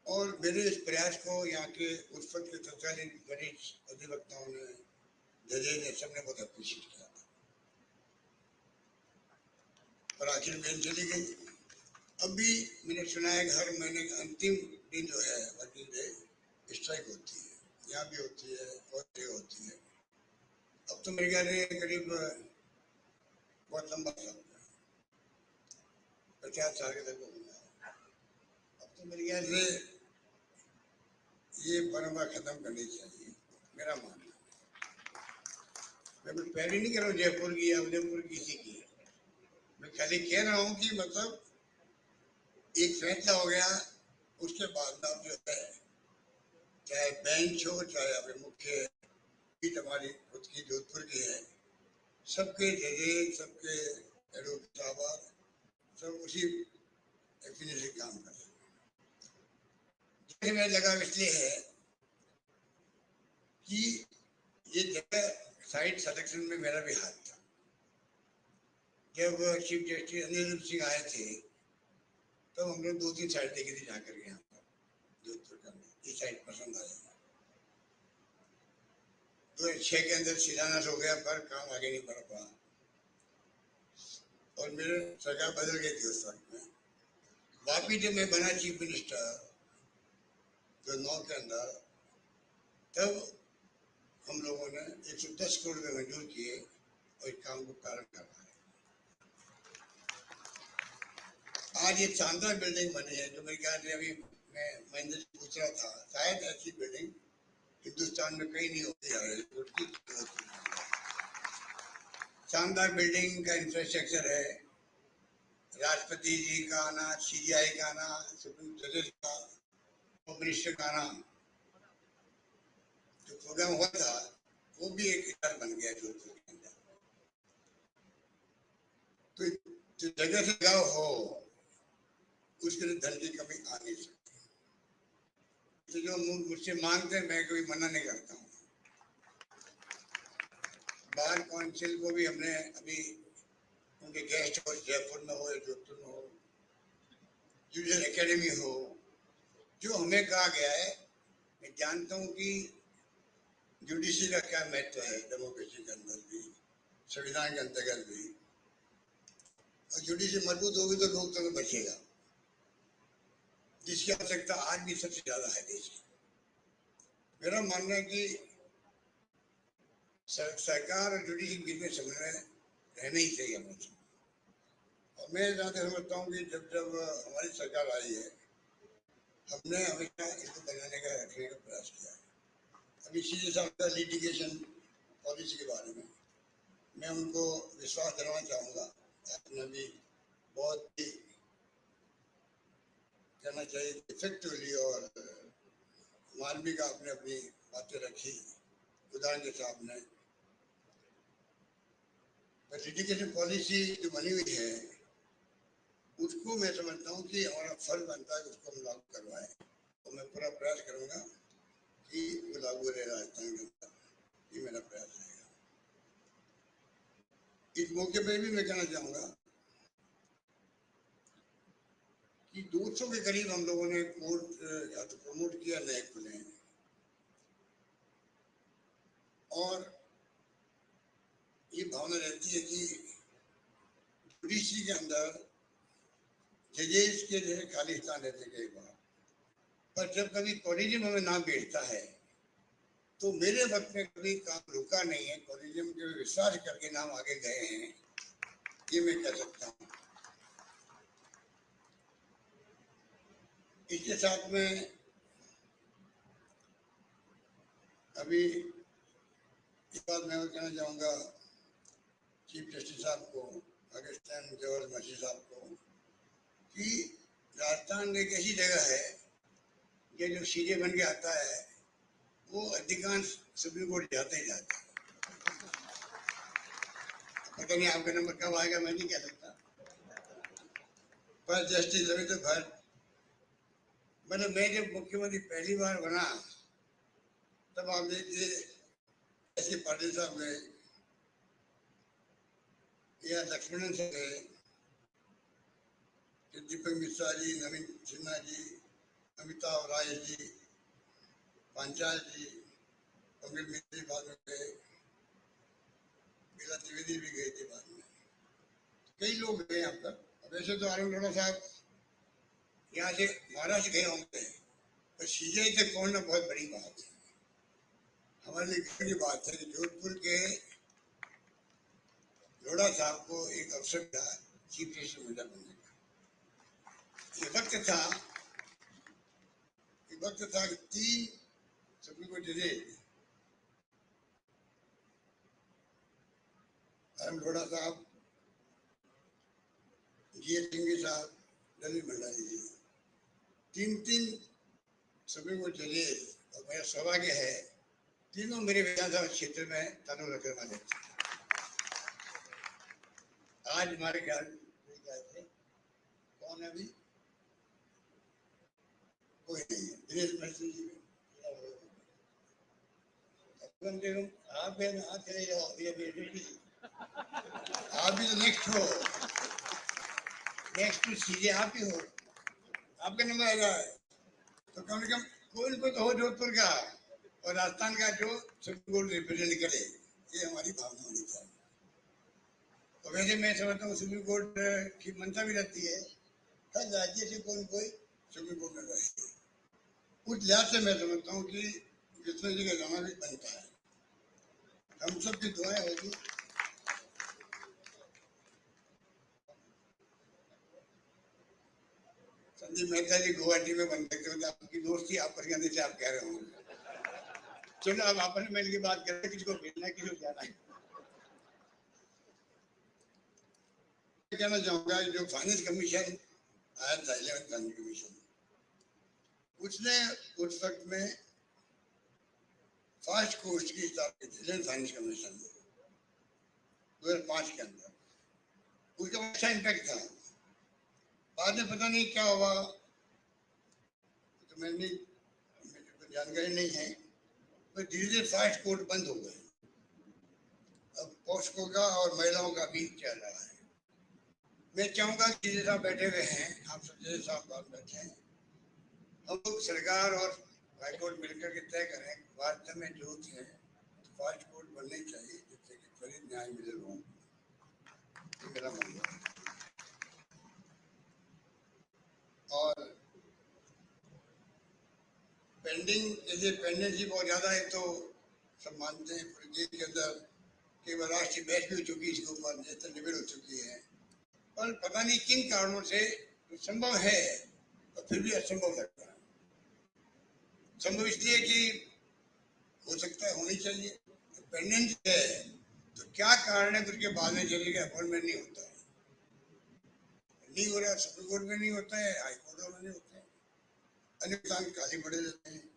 और मेरे इस प्रयास को यहाँ के उस वक्त के तत्कालीन वरिष्ठ अधिवक्ताओं ने, जजेज ने, सबने बहुत अप्रिशिएट किया था। और आखिर में चली गई। अभी मैंने सुना है कि हर महीने का अंतिम दिन जो है वर्किंग डे स्ट्राइक होती है, यहाँ भी होती है और जगह होती है। अब तो मेरे ख्याल से करीब बहुत लंबा समय 50 साल के तक हो गया। अब तो मेरे ख्याल से ये परंपरा खत्म करनी चाहिए, मेरा मानना। मैं कुछ पैरवी नहीं कर रहा हूँ जयपुर की या उदयपुर किसी की, मैं खाली कह रहा हूँ कि मतलब एक फैसला हो गया, उसके बाद ना जो है चाहे बेंच हो चाहे अपने मुख्य पीठ हमारी खुद की जोधपुर की है, सबके जजेज, सबके एडवोकेट साहब सब उसी एक्सपीरियंस से काम कर रहे हैं। मेरा लगाव इसलिए है कि ये जगह साइड सिलेक्शन में मेरा भी हाथ था। जब चीफ जस्टिस अनिल सिंह आए थे तो हम लोग 2-3 साइड देखी थी जाकर के, यहाँ पर जोधपुर का ये साइड पसंद आया। 2006 के अंदर शिलान्यास हो गया पर काम आगे नहीं बढ़ पाया और मेरे सरकार बदल गई थी उस वक्त में। वापिस जब मैं बना चीफ मिनिस्टर 2009 के अंदर, तब हम लोगों ने 110 करोड़ रुपए मंजूर किए और इस काम को प्रारंभ करवाया। आज ये शानदार बिल्डिंग बनी है जो मेरे ख्याल से अभी मैं महेंद्र से पूछ रहा था, शायद ऐसी बिल्डिंग हिंदुस्तान में कहीं नहीं होती है। शानदार बिल्डिंग का इंफ्रास्ट्रक्चर है, राष्ट्रपति जी का आना, CBI का आना, सुप्रीम जजेस का, होम मिनिस्टर का आना, जो प्रोग्राम हुआ था वो भी एक हिस्सा बन गया जोधपुर के अंदर। तो जो जगह से लगाव हो उसके लिए धन की कमी आ नहीं सकती। तो जो मुझसे मांगते हैं मैं कभी मना नहीं करता हूँ। बार काउंसिल को भी हमने अभी उनके गेस्ट हाउस जयपुर में हो या जोधपुर में हो, जुडिशल एकेडमी हो, जो हमें कहा गया है, मैं जानता हूँ कि जुडिशरी का क्या महत्व है डेमोक्रेसी के अंदर भी, संविधान के अंतर्गत भी। और जुडिशरी मजबूत होगी तो लोकतंत्र बचेगा, जिसकी आवश्यकता आज भी सबसे ज्यादा है देश की। मेरा मानना है कि सरकार और जुडिशरी के बीच में समन्वय रहना ही चाहिए हमेशा। और मैं जहाँ तक समझता हूँ कि जब हमारी सरकार आई है, हमने हमेशा इसको बनाने का, रखने का प्रयास किया है। अभी सीधे साहब लिटिगेशन पॉलिसी के बारे में मैं उनको विश्वास दिलाना चाहूँगा। आपने भी बहुत ही कहना चाहिए इफेक्टिवली और मानविक आपने अपनी बातें रखी उदाहरण के सामने। लिटिगेशन पॉलिसी जो बनी हुई है उसको मैं समझता हूँ कि हमारा फर्ज बनता है कि उसको हम लागू करवाएं, और मैं पूरा प्रयास करूँगा कि वो लागू रहे राजस्थान के अंदर। ये मेरा प्रयास रहेगा। इस मौके पर भी मैं कहना चाहूँगा कि 200 के करीब हम लोगों ने कोर्ट या तो प्रमोट किया, नए खुले हैं। और ये भावना रहती है कि जुडिशरी के अंदर जजेस के लिए खाली स्थान रहते कई बार, पर जब कभी कॉलेजियम हमें नाम बैठता है तो मेरे वक्त में कभी काम रुका नहीं है। कॉलेजियम के विश्वास करके नाम आगे गए हैं, ये मैं कह सकता हूँ। इसके साथ में अभी एक बात मैं कहना चाहूँगा चीफ जस्टिस साहब को, अगस्टिन जॉर्ज मसी साहब को, कि राजस्थान एक ऐसी जगह है कि जो सीधे बन के आता है वो अधिकांश सुप्रीम कोर्ट जाते ही जाता है। पता नहीं आपका नंबर कब आएगा, मैं नहीं कह सकता। पर जस्टिस रविंद्र भट्ट, मतलब मैं जब मुख्यमंत्री पहली बार बना तब आप देखिए ऐसे पाटिल साहब गए या लक्ष्मणन साहब गए, दीपक मिश्रा जी, नवीन सिन्हा जी, अमिताभ राय जी, पांचाल जी, पंकज मिश्री बाद में गए, मीरा त्रिवेदी भी गए थे बाद में, कई लोग गए यहाँ पर। वैसे तो अरुण अरोड़ा साहब यहाँ से महाराष्ट्र गए होंगे, पर सीजे तक पहुंचना बहुत बड़ी बात है। हमारे लिए गर्व की बात है कि जोधपुर के लोढ़ा साहब को एक अवसर मिला चीफ मिनिस्टर मंडल बनने का। ये वक्त था कि 3 सुप्रीम कोर्ट जजेस लोढ़ा साहब, जी सिंघवी साहब, ललित भंडारी जी, 3 सुप्रीम कोर्ट जजेस, और मेरा सौभाग्य है तीनों मेरे विधानसभा क्षेत्र में ताल्लुक रखने वाले थे। आज हमारे ख्याल थे कौन है अभी, कोई नहीं है, दिनेश महर्षि जी आप चले जाओ, आप भी तो नेक्स्ट टू सीजे आप ही हो, आपका नंबर आ रहा है, तो कम से कम कोई तो हो जोधपुर का और राजस्थान का जो सुप्रीम कोर्ट रिप्रेजेंट करे, ये हमारी भावना होनी चाहिए। तो वैसे मैं समझता हूँ सुप्रीम कोर्ट की मंशा भी रहती है हर राज्य से कोई सुप्रीम कोर्ट में रहे। उस लिहाज से मैं समझता हूँ कि विश्व जी का गाना भी बनता है, हम सब की दुआएं होगी। संदीप मेहता जी गुवाहाटी में बन सकते हो, आपकी दोस्ती आपस के अंदर से आप कह रहे होंगे, चलो अब आपस में मिल के बात करें किसको भेजना है किसको जाना है। कहना चाहूंगा जो फाइनेंस कमीशन आया था, 11th फाइनेंस कमीशन, उसने उस वक्त में फास्ट कोस्ट की स्थापना की थी 11th फाइनेंस कमीशन 2005 के अंदर, उसका अच्छा इम्पैक्ट था। बाद में पता नहीं क्या हुआ, तो मैंने जानकारी नहीं है, पर धीरे धीरे फास्ट कोर्ट बंद हो गए, अब पॉस्को का और महिलाओं का भी चल रहा है। मैं चाहूंगा कि जैसा बैठे हुए हैं आप सब, जैसे साहब बात बैठे हैं, हम लोग सरकार और हाईकोर्ट मिलकर के तय करें वास्तव में जो है तो फास्ट कोर्ट बनने चाहिए जिससे कि त्वरित न्याय मिले लोगों को, मेरा मानना है। और पेंडिंग जैसे पेंडेंसी बहुत ज्यादा है तो सब मानते हैं पूरे देश के अंदर केवल राष्ट्रीय बहस भी हो चुकी है इसके ऊपर, नेशनल डिबेट हो चुकी है, पर पता नहीं किन कारणों से संभव है और फिर भी असंभव लगता है। संभव इसलिए कि हो सकता है होनी चाहिए, पेंडेंट है तो क्या कारण है, उसके बाद में चले गए अपॉइंटमेंट नहीं होता है, नहीं हो रहा, सुप्रीम कोर्ट में नहीं होता है, हाई कोर्ट में नहीं होता है, अनेक काम खाली पड़े रहते हैं।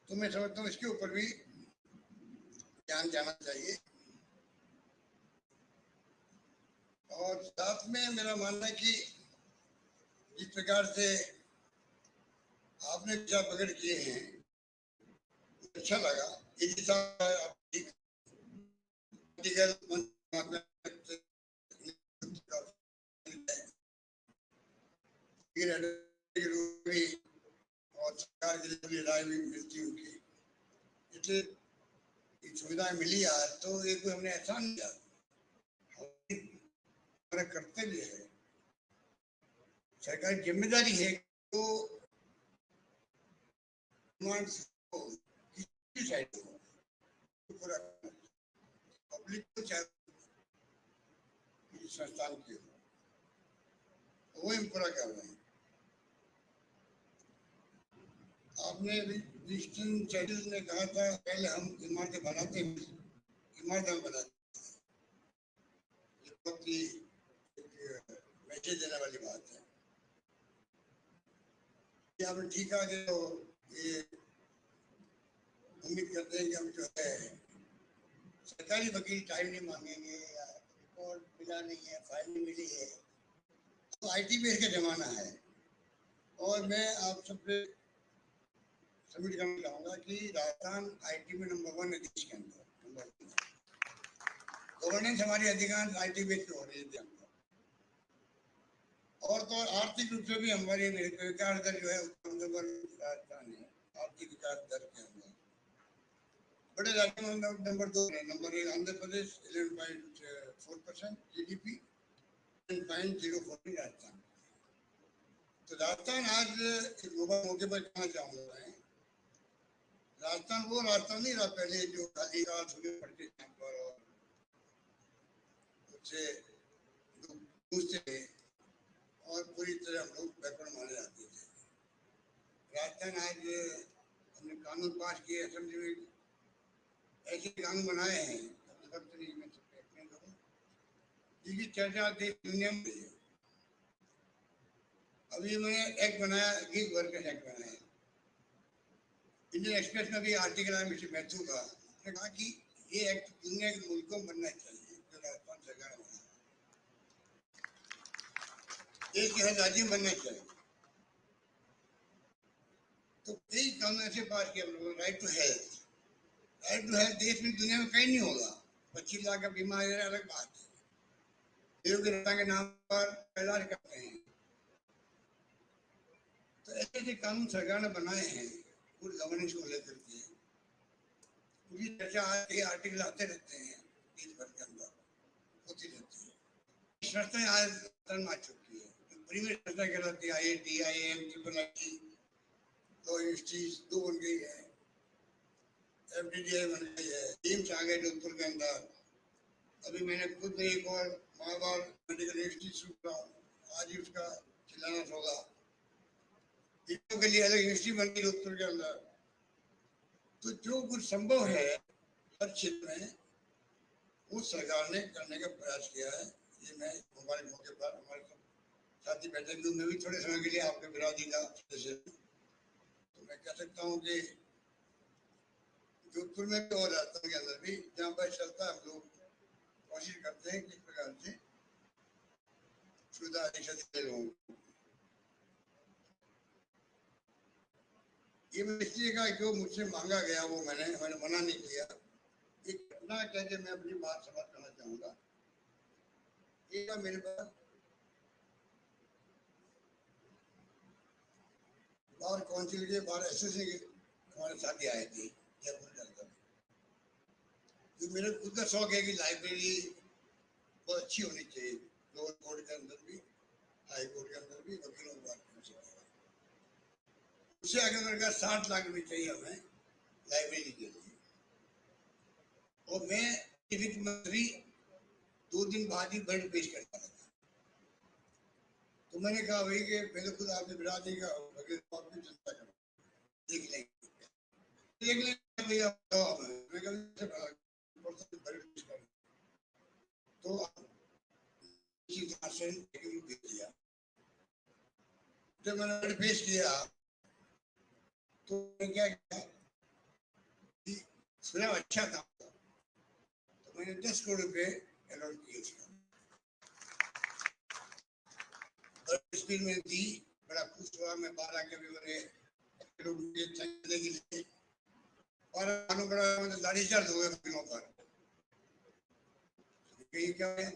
तो मैं समझता हूँ इसके ऊपर भी ध्यान जाना चाहिए। और साथ में मेरा मानना है कि जिस प्रकार से आपने विचार प्रकट किए हैं अच्छा लगा, और सरकार के लिए राय भी मिलती उनकी, इसलिए सुविधाएं मिली यार, तो ये कोई हमने एहसान नहीं किया, हमारा कर्तव्य है, सरकारी जिम्मेदारी है तो किसी साइड को पूरा पब्लिक को चाहे संस्थान की हो तो वो हम पूरा कर रहे हैं। आपने विंस्टन चर्चिल ने कहा था पहले हम इमारतें बनाते हैं, इमारत हम बनाते हैं, मैसेज देने वाली बात है। आपने ठीक कहा कि तो ये उम्मीद करते हैं कि हम जो है सरकारी वकील टाइम नहीं मांगेंगे या रिपोर्ट मिला नहीं है, फाइल नहीं मिली है, तो आईटी बेस का जमाना है। और मैं आप सबसे सबमिट करना चाहूँगा कि राजस्थान आईटी में नंबर 1 है देश के अंदर। गवर्नेंस हमारी अधिकांश आईटी बेस पे हो रही है। और तो आर्थिक रूप से भी हमारी विकास दर जो है राजस्थान है आर्थिक विकास दर के अंदर बड़े राज्यों में नंबर 2 है। Number 1 Andhra Pradesh 11.4% GDP, 10.04 Rajasthan. तो राजस्थान आज एक ग्लोबल मौके पर कहना चाहूँगा मैं, राजस्थान वो राजस्थान नहीं रहा पहले जो खाली रात हुए पड़ते थे पर और उससे दूसरे थे और पूरी तरह हम लोग बैकवर्ड माने जाते थे। राजस्थान आज हमने कानून पास किए, असेंबली में ऐसे कानून बनाए हैं जिसकी चर्चा देश दुनिया में है। अभी मैंने एक्ट बनाया, गिग वर्कर्स एक्ट बनाया। इंडियन एक्सप्रेस में भी आर्टिकल आया मिस्टर मैथ्यू का, उसने कहा कि ये एक्ट दुनिया के मुल्कों में बनना चाहिए जो राजस्थान सरकार ने बनाया, देश के हर राज्य में बनना चाहिए। तो कई कानून ऐसे पास किया हम लोगों ने। Right to health, right to health देश में दुनिया में कहीं नहीं होगा। 25 लाख का बीमा है, अलग बात है, योग्यता के नाम पर इलाज करते हैं। तो ऐसे ऐसे कानून सरकार ने बनाए हैं गुड गवर्नेंस को लेकर के, पूरी चर्चा के आर्टिकल आते रहते हैं देश भर के अंदर होती रहती है। संस्थाएं आज आ चुकी है, प्रीमियर संस्था कहलाती है, IIT, IIM, IIT, दो यूनिवर्सिटीज 2 बन गई है, FDDI बन गई है, एम्स आ गए जोधपुर के अंदर। अभी मैंने खुद एक और महाबार मेडिकल इंस्टीट्यूट का आज ही उसका शिलान्यास होगा। इसरो के लिए अलग यूनिवर्सिटी बन गई जोधपुर के अंदर। तो जो कुछ संभव है हर क्षेत्र में वो सरकार ने करने का प्रयास किया है। ये मैं हमारे मौके पर हमारे साथी बैठे थे, मैं भी थोड़े समय के लिए आपके विरोधी का सदस्य, तो मैं कह सकता हूँ कि जोधपुर में भी और राजस्थान के अंदर भी जहाँ पर चलता है हम लोग कोशिश करते हैं किस प्रकार से सुविधा दे लोगों को। ये इसलिए का जो मुझसे मांगा गया वो मैंने मना नहीं किया। एक घटना कह के मैं अपनी बात समाप्त करना चाहूँगा। एक मेरे पास बार काउंसिल के बार एसोसिएशन के हमारे साथी आए थे जयपुर के अंदर। जो मेरे खुद का शौक है कि लाइब्रेरी बहुत अच्छी होनी चाहिए, लोअर कोर्ट के अंदर भी, हाई कोर्ट के अंदर भी, वकीलों के बात उससे आगे मेरे का 60 लाख रुपए चाहिए हमें लाइब्रेरी के लिए। और मैं वित्त मंत्री 2 दिन बाद ही बजट पेश करता था। तो मैंने कहा भाई कि पहले खुद आपने बिरा देगा आपकी चिंता करो, देख लेंगे भैया। तो भेज दिया। जब मैंने बजट पेश किया तो क्या किया, सुना अच्छा था, तो मैंने 10 करोड़ रुपए अलॉट किए थे। स्पीड में दी, बड़ा खुश हुआ मैं। 12 के भी मैंने देने के लिए और बड़ा मतलब दाढ़ी चर्च हो गए वकीलों पर। कहीं क्या है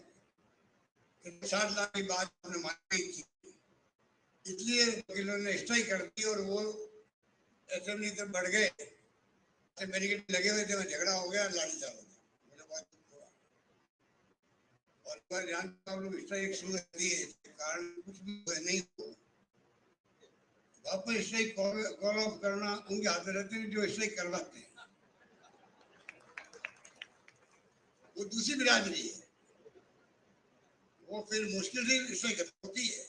60 लाख की बात आपने मानी थी, इसलिए वकीलों ने स्ट्राइक कर दी और वो असेंबली तक बढ़ गए। बैरिकेड लगे हुए थे, झगड़ा हो गया, लाठीचार्ज हो गया। मुझे बात हुआ और पर जानते आप लोग स्ट्राइक शुरू कर दिए, कारण कुछ भी नहीं हो। वापस स्ट्राइक कॉल ऑफ करना उनके हाथ में रहते हैं जो स्ट्राइक करवाते हैं। वो दूसरी बिरादरी है, वो फिर मुश्किल से स्ट्राइक खत्म होती है।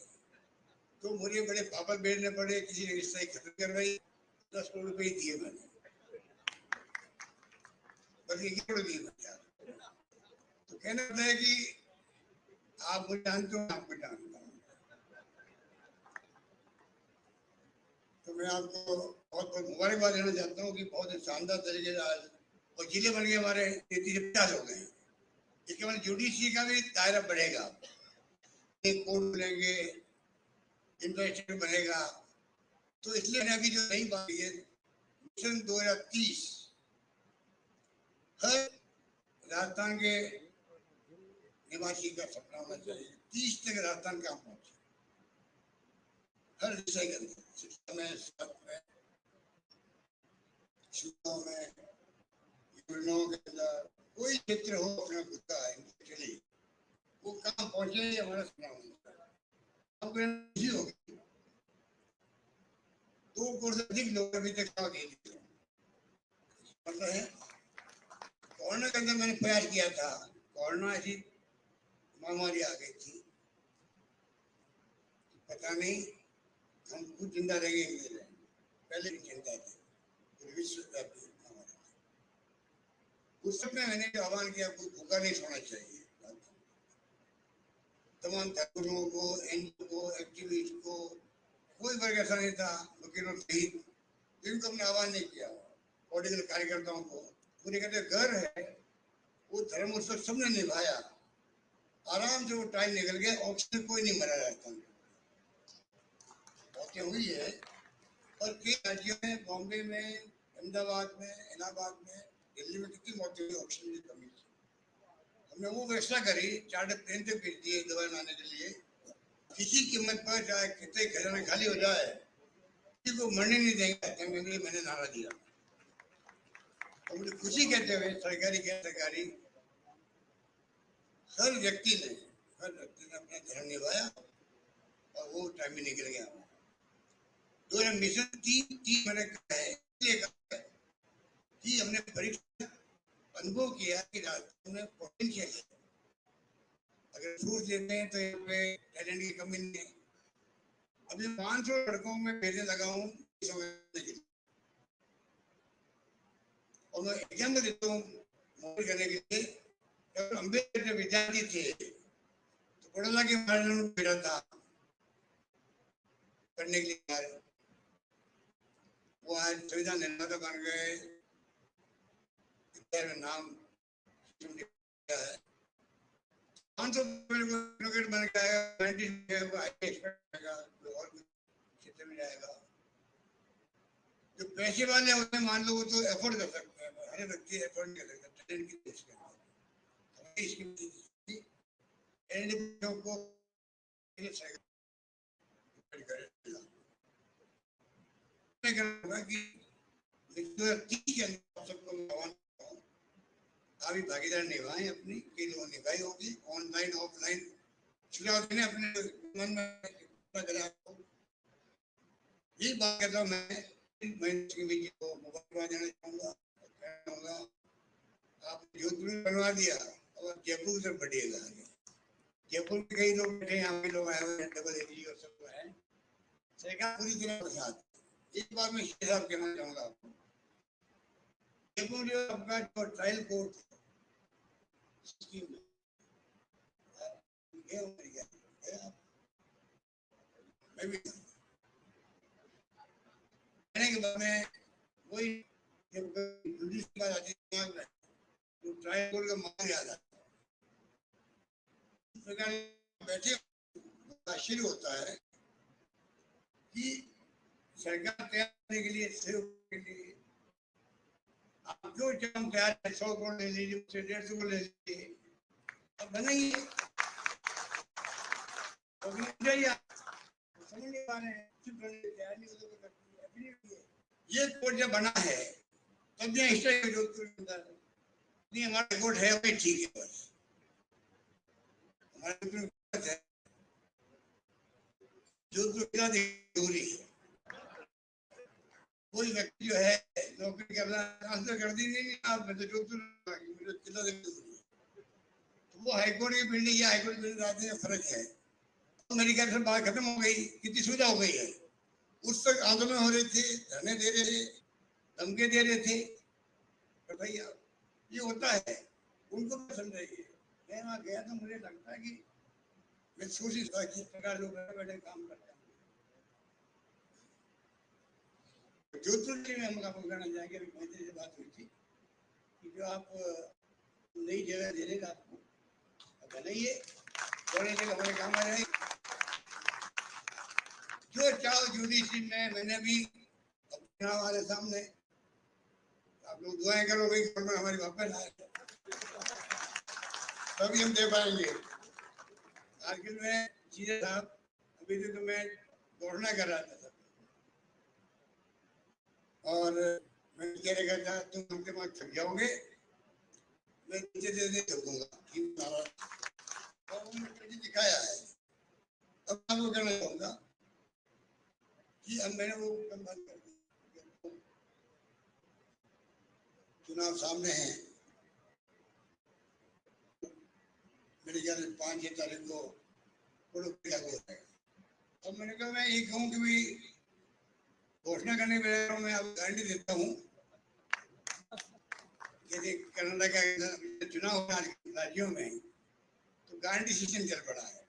तो मुझे बड़े पापड़ बेचने पड़े, किसी ने स्ट्राइक खत्म करवाई। 10 करोड़ रुपए दिए मैंने, बल्कि दिए मैंने। तो कहना होता है कि आप मुझे जानते हो, आपको जानता हूँ। तो मैं आपको बहुत बहुत मुबारकबाद देना चाहता हूँ कि बहुत शानदार तरीके से आज वकीले बन गए हमारे 33-50 हो गए। इसके बाद जुडिशरी का भी दायरा बढ़ेगा, कोर्ट मिलेंगे, इंफ्रास्ट्रक्चर बनेगा। तो इसलिए अभी जो नई बात है मिशन 2030 हर राजस्थान के निवासी का सपना होना चाहिए, 30 तक राजस्थान कहाँ पहुंचे, हर विषय के अंदर, शिक्षा में, स्वास्थ्य में, सुविधाओं में, योजनाओं के अंदर, कोई क्षेत्र हो अपना खुद का इंडस्ट्रियली वो कहाँ पहुंचे, ये हमारा सपना होना चाहिए। अब खुशी होगी 2 करोड़ से अधिक लोग अभी तक सेवा दे दिए। मतलब है कोरोना के अंदर मैंने प्रयास किया था, कोरोना ऐसी महामारी आ गई थी, पता नहीं हम खुद जिंदा रहेंगे, पहले भी चिंता थी, पूरे विश्वव्यापी महामारी। उस समय मैंने जो आह्वान किया कोई भूखा नहीं सोना चाहिए, तमाम धर्मों को, एनजीओ को, एक्टिविस्ट को, कोई वर्ग ऐसा नहीं था वकीलों सहित जिनको हमने आह्वान नहीं किया, पॉलिटिकल कार्यकर्ताओं को पूरे कहते घर है वो धर्म उत्सव सबने निभाया, आराम से वो टाइम निकल गया, ऑक्सीजन कोई नहीं मरा रहता। मौतें हुई है और कई राज्यों में, बॉम्बे में, अहमदाबाद में, इलाहाबाद में, दिल्ली में कितनी मौतें हुई ऑक्सीजन की कमी से। हमने वो व्यवस्था करी, चार्टर प्लेन से भेज दिए दवा लाने के लिए, किसी कीमत पर चाहे कितने खजाना खाली हो जाए किसी को मरने नहीं देंगे, मैंने नारा दिया। और मुझे खुशी कहते हुए सरकारी गैर सरकारी हर व्यक्ति ने अपना धर्म निभाया और वो टाइम में निकल गया। तो मिशन 3 मैंने कहा है कि हमने परीक्षा अनुभव किया कि राजस्थान में पोटेंशियल है, अगर सोच देते हैं तो यहाँ पे टैलेंट की कमी नहीं है। अभी 500 लड़कों में भेजने लगा हूँ और मैं एग्जाम में देता हूँ नौकरी करने के लिए। जब अम्बेडकर के विद्यार्थी थे तो कोरोना के मामले भेजा था पढ़ने के लिए, वो आज संविधान निर्माता बन गए, में नाम है 500 बन गया, और क्षेत्र में जाएगा। जो पैसे वाले होते हैं मान लो वो तो एफोर्ड कर सकते हैं, हर व्यक्ति एफोर्ड नहीं कर सकता, टैलेंट की देश के को आप भी भागीदार निभाएं अपनी, कई लोगों ने निभाई होगी, ऑनलाइन ऑफलाइन सुझाव देने अपने मन में आपको। यही बात कहता हूँ मैं को मुबारकबाद देना चाहूँगा। आपने जोधपुर बनवा दिया और जयपुर से बढ़िएगा आगे। जयपुर में कई लोग बैठे, यहाँ के लोग आए हुए हैं, डबल एडी और सब है, सरकार पूरी तरह साथ। एक बात मैं हिसाब कहना चाहूँगा आपको, जयपुर जो आपका जो ट्रायल कोर्ट के बाद में वही जब तो ट्रायल कोर्ट का मामला याद आता है, बैठे आश्चर्य होता है कि सरकार तैयार करने के लिए, सहयोग के लिए आप जो जम तैयार है 100 करोड़ ले लीजिए, उससे 150 करोड़ ले लीजिए, अब बनाइए। समझ नहीं पा रहे हैं, ये कोर्ट जब बना है तब यहाँ नहीं, हमारा कोर्ट है भाई, ठीक है, बस हमारा है जो जरूरी है। कोई व्यक्ति जो है नौकरी करना ट्रांसफर कर दी नहीं, आप तो वो हाईकोर्ट की बिल्डिंग या हाईकोर्ट की बिल्डिंग में फर्क है। तो मेरी ख्याल से बात खत्म हो गई, कितनी सुविधा हो गई है। उस तक आंदोलन हो रहे थे, धरने दे रहे थे, धमके दे रहे थे, तो भैया ये होता है, उनको पसंद है। मैं वहाँ गया तो मुझे लगता है कि मैं सोची किस प्रकार लोग बैठे काम करते हैं। जोधपुर में हम आपको कहना चाहेंगे, मैंने से बात हुई थी कि जो आप नई जगह दे देगा आपको बनाइए, थोड़े देर हमारे काम आ जाएंगे। जो चाहो जुडिशरी में, मैंने भी अपने हमारे सामने, आप लोग दुआएं करो भाई गवर्नमेंट हमारी वापस आए, तभी हम दे पाएंगे। कारगिल में सीधे साहब अभी तो मैं घोषणा कर रहा था सब, और मैं कह रहा था तुम हमके वहां थक जाओगे, मैं नीचे दे थकूंगा, और उन्होंने दिखाया है। अब मैं वो कहना चाहूंगा कि अब मैंने वो काम बंद कर दिया, चुनाव सामने हैं, मेरे ख्याल से 5-6 तारीख को लागू है। अब मैंने कहा मैं ये कहूँ कि भाई घोषणा करने के लिए मैं आपको गारंटी देता हूँ कि कनाडा का चुनाव होगा राज्यों में, तो गारंटी सिस्टम चल पड़ा है।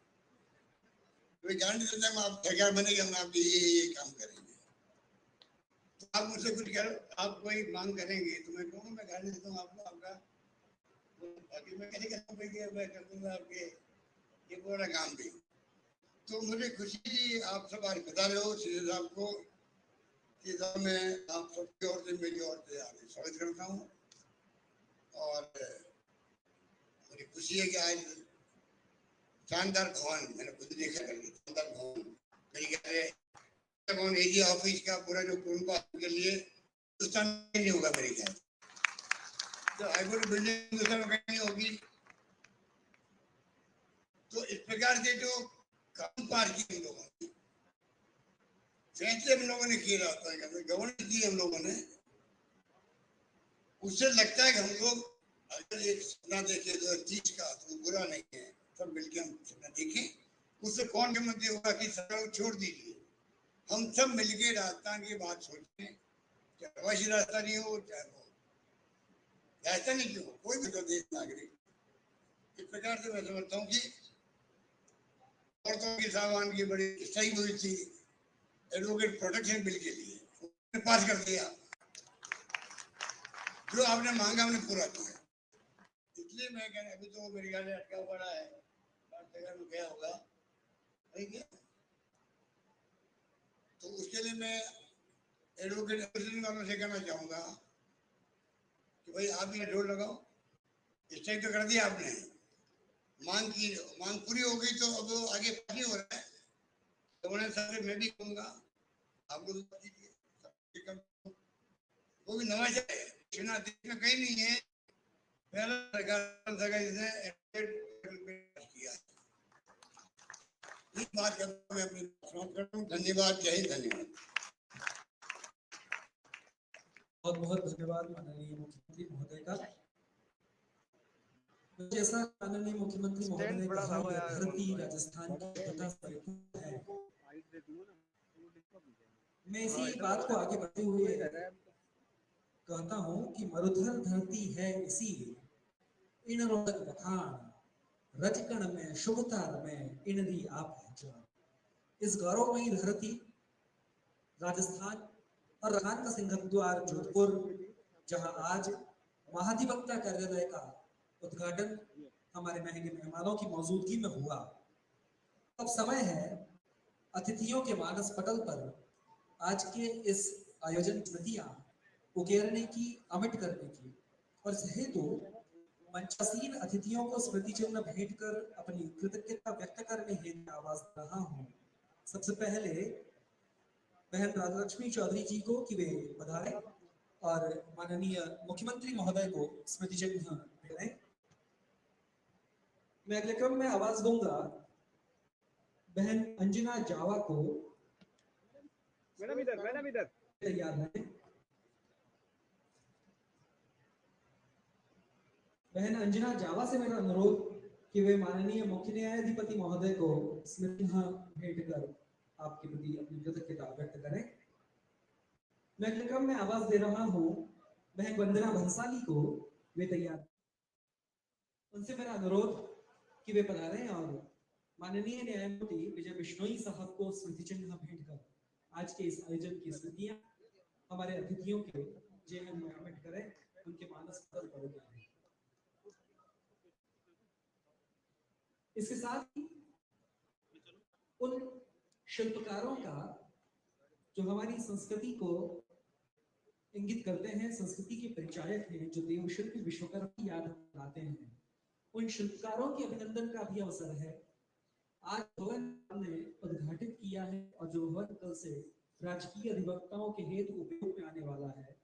तो गारंटी देता हूँ आप सरकार बनेगी, हम आप ये काम करेंगे। तो आप मुझसे कुछ करो, आप कोई मांग करेंगे तो मैं कहूँगा मैं गारंटी देता हूँ आपको, आपका बाकी मैं कैसे कहता हूँ मैं कर दूंगा आपके ये पूरा काम भी। तो मुझे खुशी थी आप सब आज बता रहे हो सीधे साहब को कि मैं आप सबकी ओर से, मेरी ओर से आपका स्वागत करता हूँ। और मुझे खुशी है कि आज शानदार भवन मैंने खुद देखा करके, शानदार भवन मेरी भवन एजी ऑफिस का पूरा जो पूर्ण के लिए हिंदुस्तान में नहीं होगा मेरे ख्याल। तो हाईकोर्ट बिल्डिंग हिंदुस्तान में कहीं नहीं होगी। तो इस प्रकार से जो काम पार की हम लोगों ने, फैसले हम लोगों ने किए, गवर्नेंस की हम लोगों ने, उससे लगता है कि हम लोग अगर एक सपना देखे 2030 का तो बुरा नहीं है, सब मिलकर हम सपना देखें। उससे कौन मुख्यमंत्री होगा कि सरकार छोड़ दीजिए, हम सब मिलकर राजस्थान की बात सोचें, चाहे प्रवासी राजस्थानी हो चाहे वो राजस्थानी क्यों, कोई भी देश नागरिक। इस प्रकार से मैं समझता हूँ कि औरतों की सामान की बड़ी सही हुई थी एडवोकेट प्रोटेक्शन बिल के लिए, पास कर दिया। जो आपने मांगा हमने पूरा किया। इसलिए मैं कहना अभी तो मेरे ख्याल से अटका पड़ा है, में गया होगा, नहीं क्या? तो उसके लिए मैं एडवोकेट एसोसिएशन वालों से कहना चाहूंगा कि भाई आप ये जोड़ लगाओ, स्ट्राइक तो कर दिया आपने, मांग पूरी हो गई, तो अब आगे नहीं हो रहा है। तो उन्हें सबसे मैं भी कहूंगा आप लोग कीजिए, वो भी नवाचार है, चुनाव देश में कहीं नहीं है, पहला सरकार जिसने किया। इस बात का मैं अपनी समाप्त करता हूँ। धन्यवाद, जय हिंद, धन्यवाद। बहुत बहुत धन्यवाद माननीय मुख्यमंत्री महोदय का। जैसा माननीय मुख्यमंत्री महोदय ने कहा, यह धरती राजस्थान की तथा है। मैं इसी बात को आगे बढ़ते हुए कहता हूँ कि मरुधर धरती है इसीलिए इन रोदक बखान, रजकण में शुभतार में इनरी आप पहचान। इस गौरवमयी धरती राजस्थान और राजस्थान का सिंहद्वार जोधपुर, जहां आज महाधिवक्ता कार्यालय का उद्घाटन हमारे महंगे मेहमानों की मौजूदगी में हुआ। अब समय है अतिथियों के मानस पटल पर आज के इस आयोजन की स्मृतियां उकेरने की, अमिट करने की, और हेतु मंचासीन अतिथियों को स्मृति चिन्ह भेंट कर अपनी कृतज्ञता व्यक्त करने हेतु आवाज रहा हूं। सबसे पहले बहन राजलक्ष्मी चौधरी जी को कि वे पधारें और माननीय मुख्यमंत्री महोदय को स्मृति चिन्ह भेंटें। मैं अगले क्रम में आवाज दूंगा बहन अंजना जावा को। मैडम इधर तैयार है बहन अंजना जावा से मेरा अनुरोध कि वे माननीय मुख्य न्यायाधिपति महोदय को स्मृति भेंट कर आपके प्रति अपनी कृतज्ञता व्यक्त करें। मैं अगले क्रम में आवाज दे रहा हूं बहन वंदना भंसाली को, वे तैयार। उनसे मेरा अनुरोध कि वे पधारें और माननीय न्यायमूर्ति विजय बिश्नोई साहब को स्मृति चिन्ह भेंट कर आज के इस आयोजन की स्मृतियां हमारे अतिथियों के जेहन में अमिट करें, उनके मानस पर पड़ेगा। इसके साथ ही उन शिल्पकारों का जो हमारी संस्कृति को इंगित करते हैं, संस्कृति के परिचायक हैं, जो देवशिल्पी विश्वकर्मा की याद दिलाते हैं, उन शिल्पकारों के अभिनंदन का भी अवसर है। आज भवन ने उद्घाटित किया है और जो भवन कल से राजकीय अधिवक्ताओं के हेतु उपयोग में आने वाला है,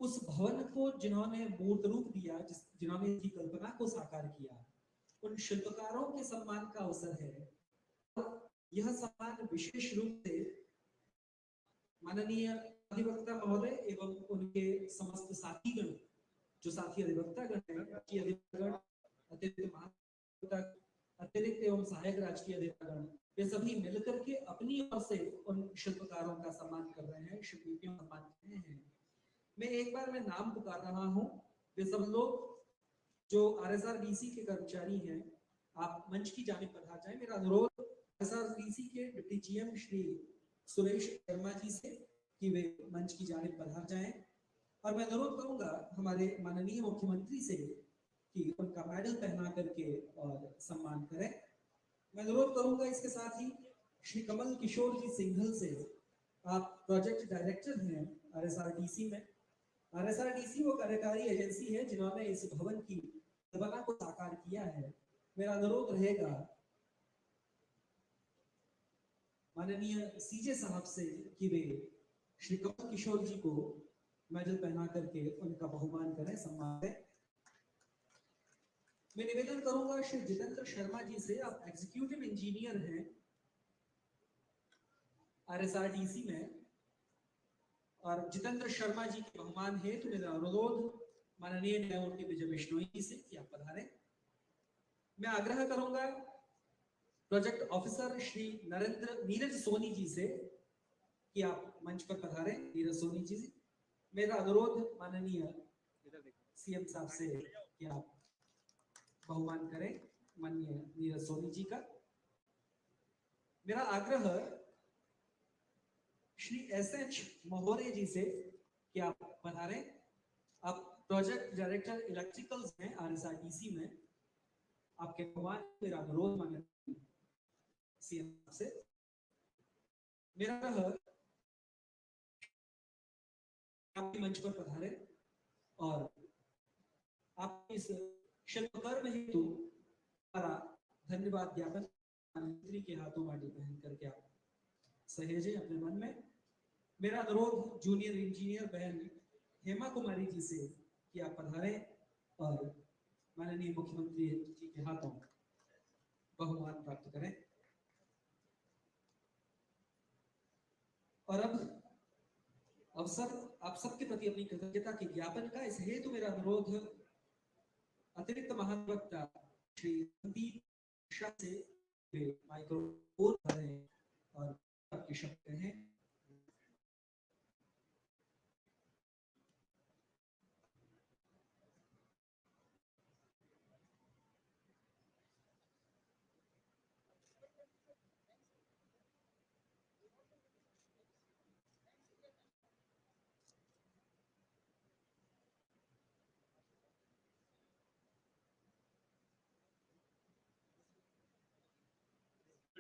उस भवन को जिन्होंने मूर्त रूप दिया, जिन्होंने इसकी कल्पना को साकार किया, उन शिल्पकारों के सम्मान का अवसर है। और यह सम्मान विशेष रूप से माननीय अधिवक्ता महोदय एवं उनके समस्त साथीगण, जो साथी अधिवक्तागण हैं, राजकीय अधिवक्तागण, अतिरिक्त महाधिवक्ता, अतिरिक्त एवं सहायक राजकीय अधिवक्तागण, वे सभी मिलकर के अपनी ओर से उन शिल्पकारों का सम्मान कर रहे हैं, शिल्पियों का सम्मान कर रहे हैं। मैं नाम पुकार रहा हूं, वे सब लोग जो RSRDC के कर्मचारी हैं, आप मंच की जानिब पधार जाएं। मेरा अनुरोध RSRDC के डिप्टी GM श्री सुरेश शर्मा जी से कि वे मंच की जानिब पधार जाएं, और मैं अनुरोध करूंगा हमारे माननीय मुख्यमंत्री से कि उनका मेडल पहना करके और सम्मान करें। मैं अनुरोध करूंगा इसके साथ ही श्री कमल किशोर जी सिंघल से, आप प्रोजेक्ट डायरेक्टर हैं RSRDC में। RSRDC वो कार्यकारी एजेंसी है जिन्होंने इस भवन की कल्पना को साकार किया है। मेरा अनुरोध रहेगा माननीय CJ साहब से कि वे श्री कमल किशोर जी को मेडल पहना करके उनका बहुमान करें, सम्मान करें। मैं निवेदन करूंगा श्री जितेंद्र शर्मा जी से, आप एग्जीक्यूटिव इंजीनियर हैं RSRDC में, और जितेंद्र शर्मा जी के बहुमान है तो मेरा अनुरोध माननीय न्यायमूर्ति विजय बिश्नोई जी से कि आप पधारें। मैं आग्रह करूंगा प्रोजेक्ट ऑफिसर श्री नीरज सोनी जी से कि आप मंच पर पधारें। नीरज सोनी जी से मेरा अनुरोध माननीय CM साहब से कि आप बहुमान करें माननीय नीरज सोनी जी का। मेरा आग्रह श्री SH महोरे जी से कि आप पधारें। आप प्रोजेक्ट डायरेक्टर इलेक्ट्रिकल्स हैं RSRDC में, आपके बहुमान मेरा अनुरोध माननीय CM से। मेरा आपके मंच पर पधारे और आप इस शिल्पकर्म हेतु हमारा धन्यवाद ज्ञापन मंत्री के हाथों माटी पहन करके आप सहेजे अपने मन में। मेरा अनुरोध जूनियर इंजीनियर बहन हेमा कुमारी जी से कि आप पधारें और माननीय मुख्यमंत्री जी के हाथों बहुमान प्राप्त करें। और अब अवसर आप सबके प्रति अपनी कृतज्ञता के ज्ञापन का, इस हेतु मेरा अनुरोध अतिरिक्त महाधिवक्ता श्री संदीप शाह से माइक्रोफोन करें और आपके शब्द कहें।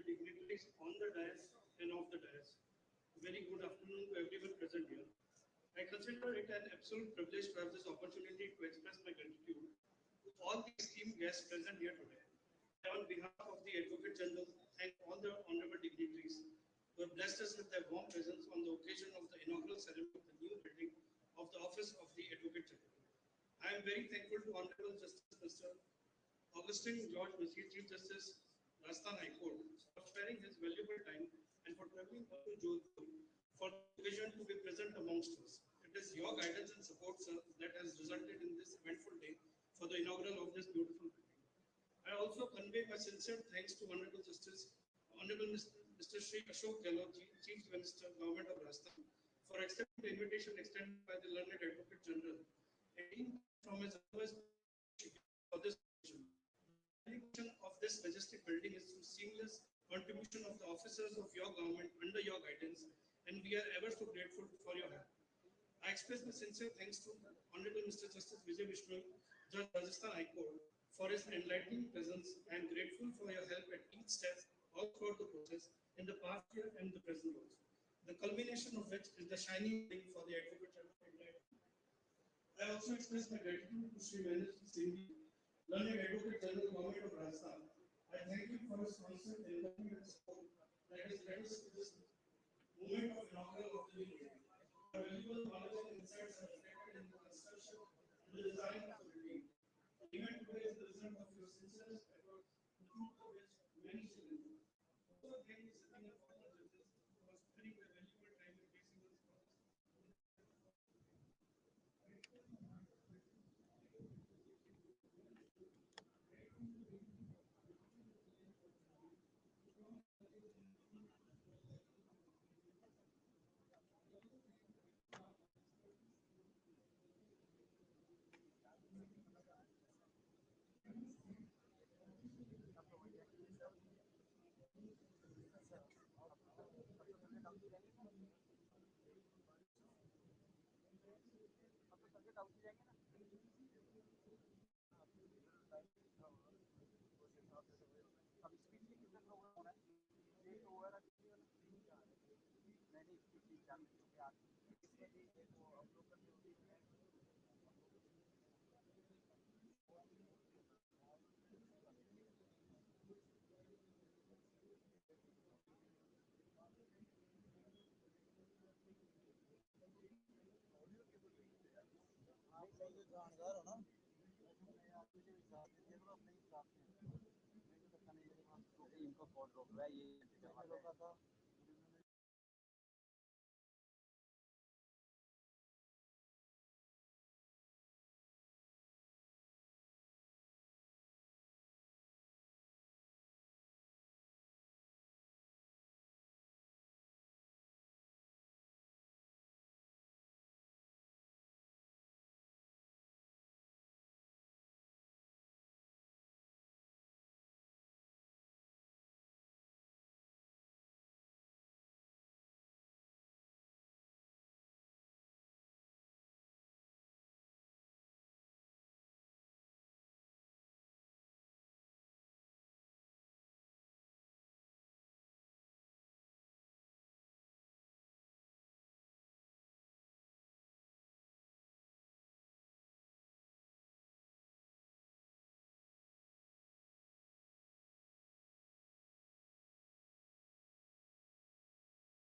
Dignitaries on the dais and off the dais. Very good afternoon to everyone present here. I consider it an absolute privilege to have this opportunity to express my gratitude to all the esteemed guests present here today. I, on behalf of the Advocate General, thank all the honorable dignitaries who have blessed us with their warm presence on the occasion of the inaugural ceremony of the new building of the Office of the Advocate General. I am very thankful to Honorable Justice Mr. Augustine George Masih, Chief Justice, Rajasthan High Court, for sparing his valuable time and for traveling up to Jodhpur for the occasion to be present amongst us. It is your guidance and support, sir, that has resulted in this eventful day for the inaugural of this beautiful building. I also convey my sincere thanks to Honorable Mr. Shri Ashok Gehlot, Chief Minister, Government of Rajasthan, for accepting the invitation extended by the learned Advocate General and from his otherwise for this occasion. Of this majestic building is through seamless contribution of the officers of your government under your guidance, and we are ever so grateful for your help. I express my sincere thanks to Honorable Mr. Justice Vijay Vishnu, Judge Rajasthan High Court, for his enlightening presence. I am grateful for your help at each step all throughout the process. In the past year, culmination of which is the shining thing for the Advocate General of India. I also express my gratitude to Sri Mahendra Singh, learned Advocate General, Government of Rajasthan. I thank him for his constant involvement and support that has led us to this movement of inaugural of the new year. Your valuable knowledge and insights are reflected in the construction and the design of the building. The event today is the result of your sincerest efforts, the fruit of which many shall enjoy. Also, thank the sitting and former judges for sparing their valuable time in facing this process. इनको phone रोक रहा है ये